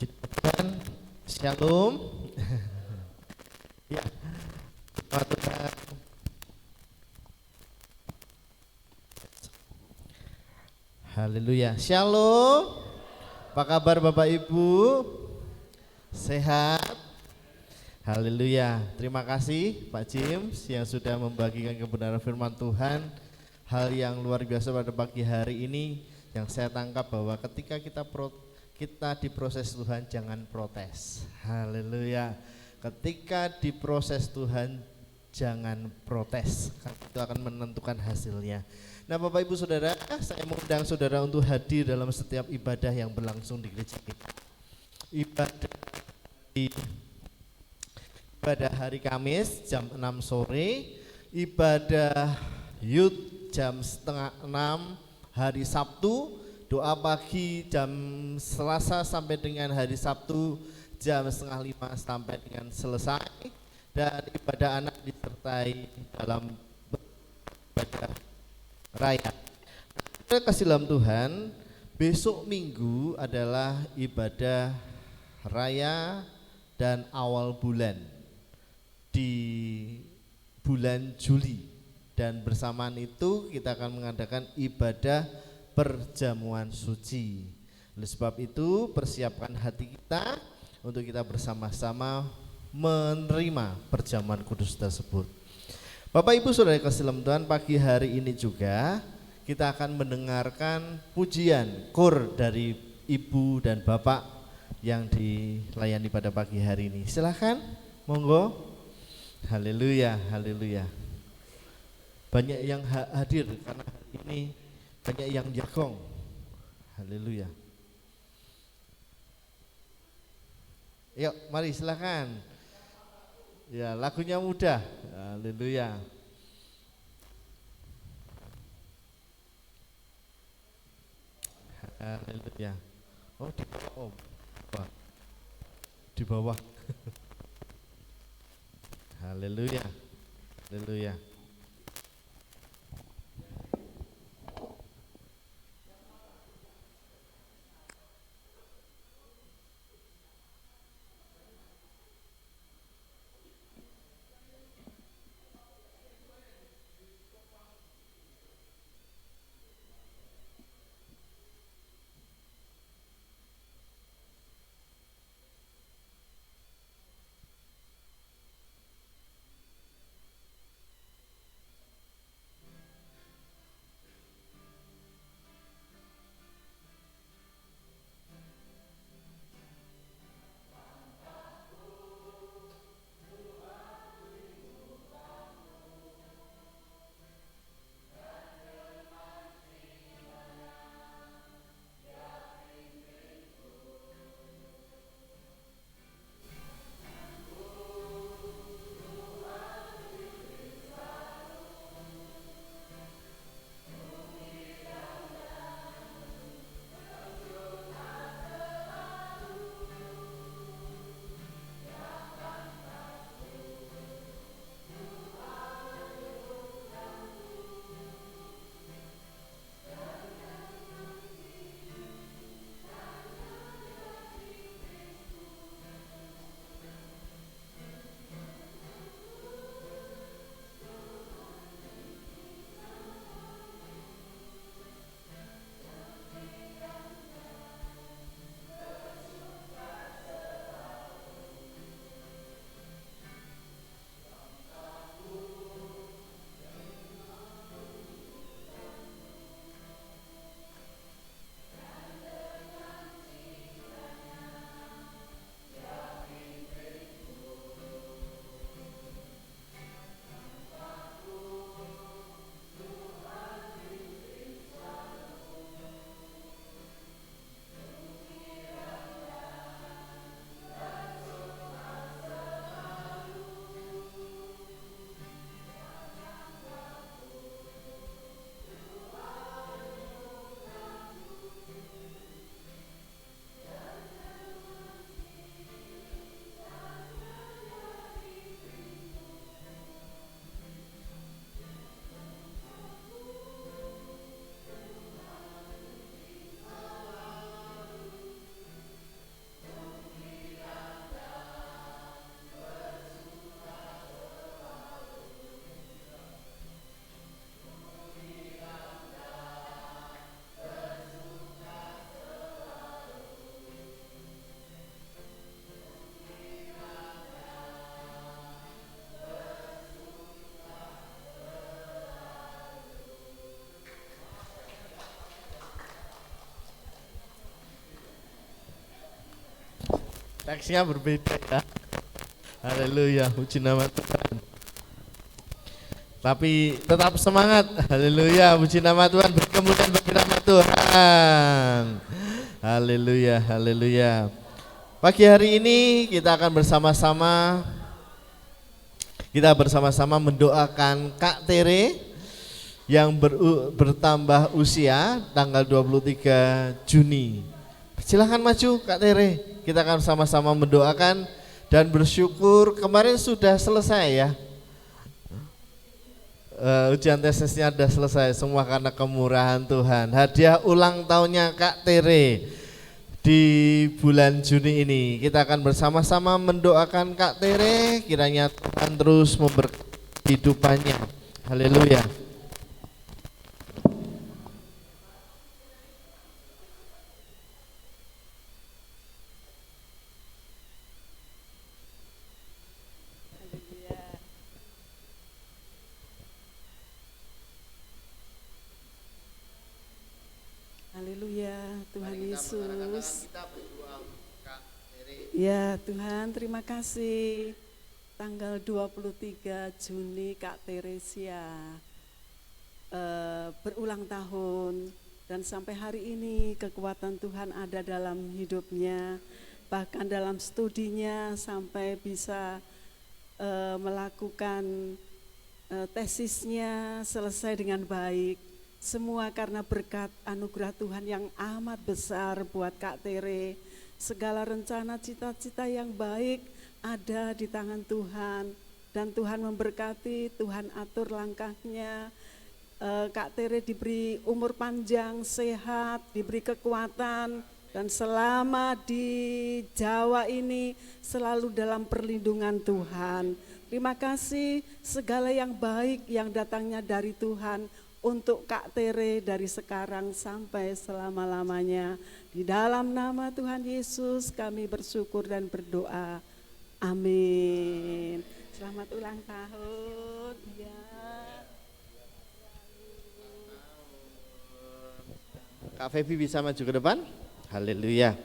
Puji Tuhan, Shalom. Ya, Puji Tuhan. Haleluya, Shalom. Apa kabar Bapak Ibu? Sehat? Haleluya. Terima kasih Pak James yang sudah membagikan kebenaran firman Tuhan. Hal yang luar biasa pada pagi hari ini yang saya tangkap bahwa ketika kita diproses Tuhan jangan protes. Haleluya. Ketika diproses Tuhan jangan protes, karena itu akan menentukan hasilnya. Nah Bapak Ibu Saudara, saya mengundang saudara untuk hadir dalam setiap ibadah yang berlangsung di gereja kita. Ibadah hari Kamis jam 6 sore, ibadah Youth jam setengah 6 hari Sabtu, doa pagi jam Selasa sampai dengan hari Sabtu jam setengah 5 sampai dengan selesai, dan ibadah anak disertai dalam ibadah raya. Kasih dalam Tuhan, besok Minggu adalah ibadah raya dan awal bulan di bulan Juli, dan bersamaan itu kita akan mengadakan ibadah perjamuan suci. Oleh sebab itu persiapkan hati kita untuk kita bersama-sama menerima perjamuan kudus tersebut. Bapak Ibu Saudara kasih dalam Tuhan, pagi hari ini juga kita akan mendengarkan pujian kor dari Ibu dan Bapak yang dilayani pada pagi hari ini. Silahkan, monggo. Haleluya, haleluya. Banyak yang hadir karena hari ini banyak yang jagong. Haleluya. Yuk, mari silahkan. Ya, lagunya mudah. Haleluya. Haleluya. Oh, di bawah Om. Wah. Di bawah. Haleluya. Haleluya. Teksnya berbeda ya. Haleluya, puji nama Tuhan. Tapi tetap semangat. Haleluya, puji nama Tuhan. Beri kemuliaan bagi nama Tuhan. Haleluya, haleluya. Pagi hari ini kita akan bersama-sama mendoakan Kak Tere yang bertambah usia tanggal 23 Juni. Silahkan maju Kak Tere. Kita akan sama-sama mendoakan dan bersyukur kemarin sudah selesai ya. Ujian tesisnya sudah selesai semua karena kemurahan Tuhan. Hadiah ulang tahunnya Kak Tere di bulan Juni ini. Kita akan bersama-sama mendoakan Kak Tere, kiranya Tuhan terus memberkati kehidupannya. Haleluya. Haleluya, Tuhan Yesus. Ya Tuhan, terima kasih. Tanggal 23 Juni Kak Teresia berulang tahun dan sampai hari ini kekuatan Tuhan ada dalam hidupnya, bahkan dalam studinya sampai bisa melakukan tesisnya selesai dengan baik. Semua karena berkat anugerah Tuhan yang amat besar buat Kak Tere. Segala rencana cita-cita yang baik ada di tangan Tuhan. Dan Tuhan memberkati, Tuhan atur langkahnya. Kak Tere diberi umur panjang, sehat, diberi kekuatan. Dan selama di Jawa ini selalu dalam perlindungan Tuhan. Terima kasih segala yang baik yang datangnya dari Tuhan. Untuk Kak Tere dari sekarang sampai selama-lamanya. Di dalam nama Tuhan Yesus kami bersyukur dan berdoa. Amin. Selamat ulang tahun. Ya. Kak Febi bisa maju ke depan? Haleluya.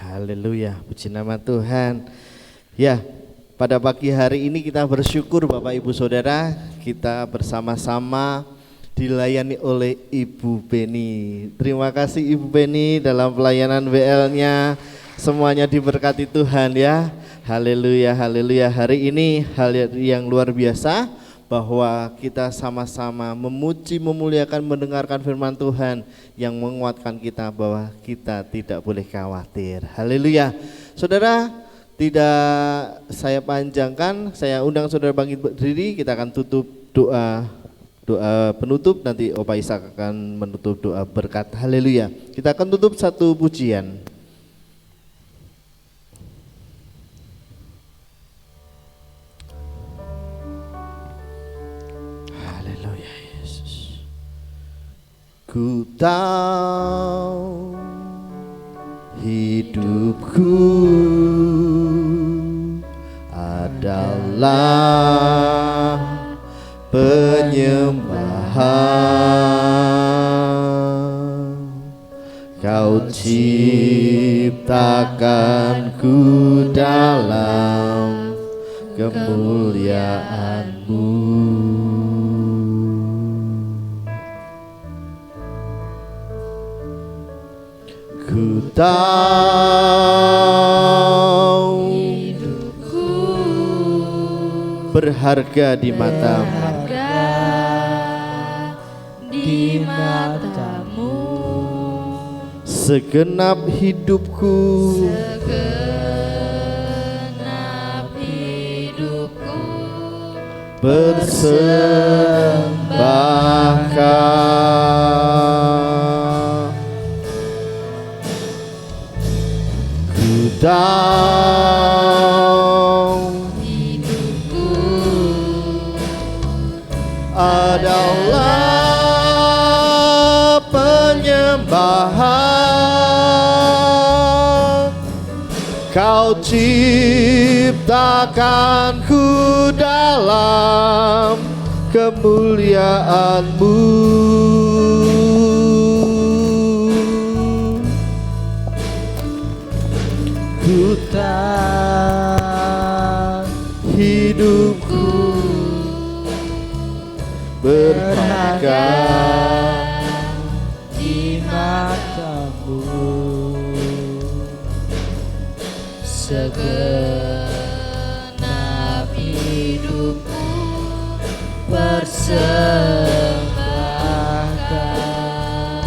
Haleluya, puji nama Tuhan. Ya, pada pagi hari ini kita bersyukur Bapak Ibu Saudara, kita bersama-sama dilayani oleh Ibu Beni. Terima kasih Ibu Beni dalam pelayanan WL-nya, semuanya diberkati Tuhan ya. Haleluya, haleluya. Hari ini hal yang luar biasa bahwa kita sama-sama memuji, memuliakan, mendengarkan firman Tuhan yang menguatkan kita bahwa kita tidak boleh khawatir. Haleluya. Saudara, tidak saya panjangkan, saya undang saudara bangkit berdiri, kita akan tutup doa penutup, nanti Opa Ishak akan menutup doa berkat. Haleluya. Kita akan tutup satu pujian. Haleluya Yesus. Ku tahu hidupku adalah penyembahan. Kau ciptakanku dalam kemuliaan-Mu. Ku tahu hidupku berharga di mata-Mu, segenap hidupku persembahkan. Ku tahu hidupku adalah penyembahan. Kau ciptakanku dalam kemuliaan-Mu. Segenap hidupku persembahkan.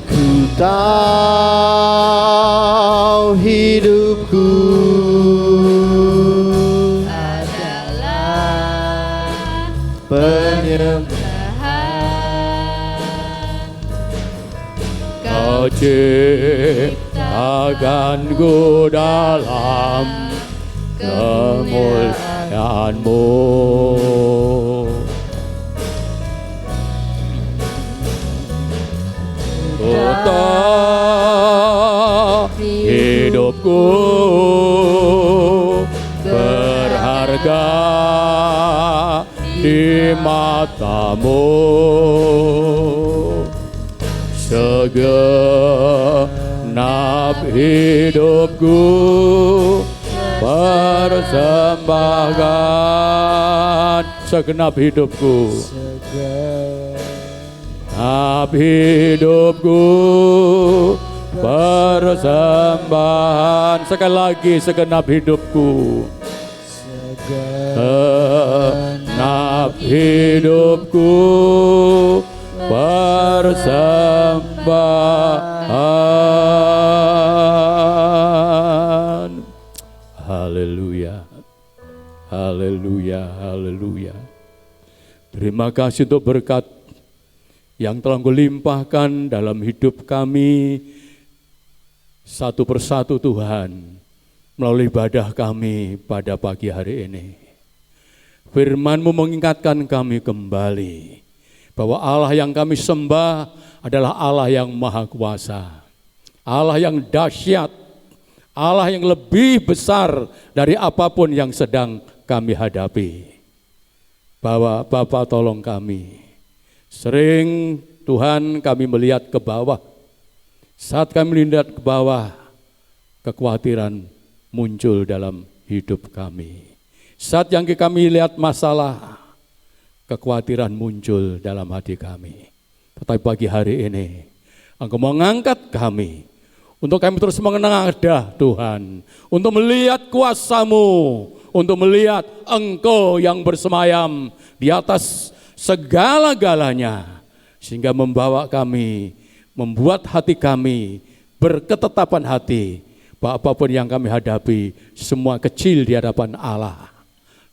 Ku tahu hidupku Adalah penyembah. Kau ciptakanku dalam kemuliaan-Mu. Ku tahu hidupku berharga di mata-Mu. Segenap hidupku persembahkan. Segenap hidupku, segenap hidupku persembahan. Sekali lagi, segenap hidupku, segenap hidupku persembahan. Haleluya, haleluya, haleluya. Terima kasih untuk berkat yang telah Engkau limpahkan dalam hidup kami satu persatu Tuhan, melalui ibadah kami pada pagi hari ini. Firman-Mu mengingatkan kami kembali bahwa Allah yang kami sembah adalah Allah yang maha kuasa, Allah yang dahsyat, Allah yang lebih besar dari apapun yang sedang kami hadapi. Bahwa Bapa tolong kami, sering Tuhan kami melihat ke bawah. Saat kami melihat ke bawah, kekhawatiran muncul dalam hidup kami. Saat yang kami lihat masalah, kekhawatiran muncul dalam hati kami. Tetapi pagi hari ini, Engkau mengangkat kami, untuk kami terus mengenada Tuhan, untuk melihat kuasa-Mu, untuk melihat Engkau yang bersemayam di atas segala-galanya, sehingga membawa kami, membuat hati kami berketetapan hati, bahwa apapun yang kami hadapi, semua kecil di hadapan Allah.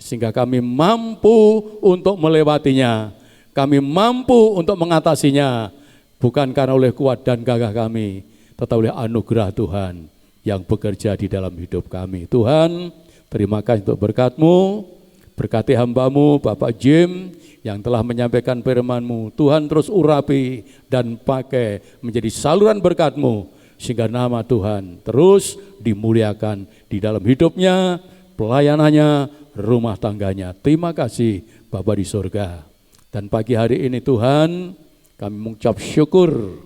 Sehingga kami mampu untuk melewatinya, kami mampu untuk mengatasinya, bukan karena oleh kuat dan gagah kami, tetapi oleh anugerah Tuhan yang bekerja di dalam hidup kami. Tuhan, terima kasih untuk berkat-Mu, berkati hamba-Mu Bapak Jim yang telah menyampaikan firman-Mu. Tuhan terus urapi dan pakai menjadi saluran berkat-Mu, sehingga nama Tuhan terus dimuliakan di dalam hidupnya, pelayanannya, rumah tangganya. Terima kasih Bapa di surga. Dan pagi hari ini Tuhan, kami mengucap syukur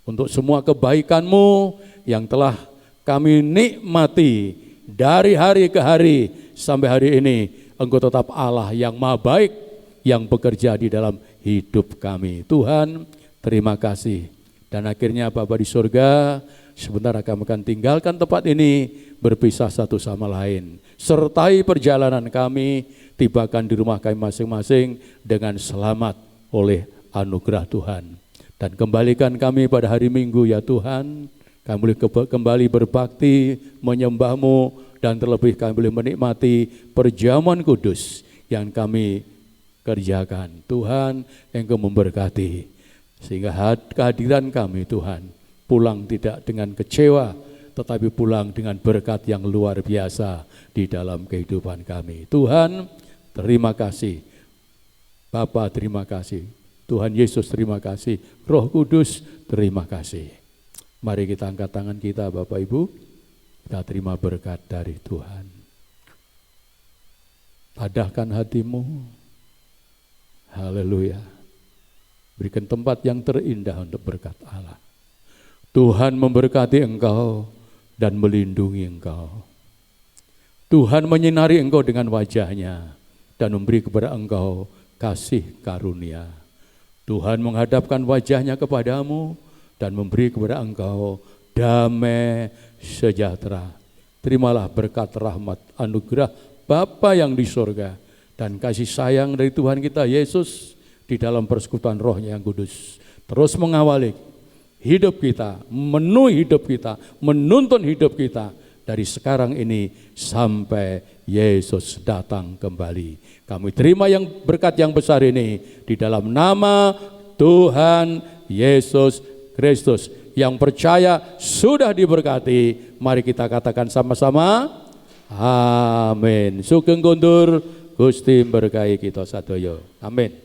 untuk semua kebaikan-Mu yang telah kami nikmati dari hari ke hari sampai hari ini. Engkau tetap Allah yang maha baik yang bekerja di dalam hidup kami. Tuhan, terima kasih. Dan akhirnya Bapa di surga, sebentar kami akan tinggalkan tempat ini, berpisah satu sama lain. Sertai perjalanan kami, tibakan di rumah kami masing-masing dengan selamat oleh anugerah Tuhan. Dan kembalikan kami pada hari Minggu ya Tuhan, kami boleh kembali berbakti, menyembah-Mu, dan terlebih kami boleh menikmati perjamuan kudus yang kami kerjakan. Tuhan, Engkau memberkati, sehingga kehadiran kami Tuhan, pulang tidak dengan kecewa, tetapi pulang dengan berkat yang luar biasa di dalam kehidupan kami. Tuhan, terima kasih. Bapa, terima kasih. Tuhan Yesus, terima kasih. Roh Kudus, terima kasih. Mari kita angkat tangan kita Bapak Ibu, kita terima berkat dari Tuhan. Padahkan hatimu, haleluya. Berikan tempat yang terindah untuk berkat Allah. Tuhan memberkati engkau dan melindungi engkau. Tuhan menyinari engkau dengan wajah-Nya dan memberi kepada engkau kasih karunia. Tuhan menghadapkan wajahnya kepadamu dan memberi kepada engkau damai sejahtera. Terimalah berkat rahmat anugerah Bapa yang di surga dan kasih sayang dari Tuhan kita Yesus di dalam persekutuan Roh-Nya yang kudus. Terus mengawali hidup kita, memenuhi hidup kita, menuntun hidup kita dari sekarang ini sampai Yesus datang kembali. Kami terima yang berkat yang besar ini di dalam nama Tuhan Yesus Kristus. Yang percaya sudah diberkati. Mari kita katakan sama-sama, amin. Sugeng kondur Gusti berkahi kita sadaya. Amin.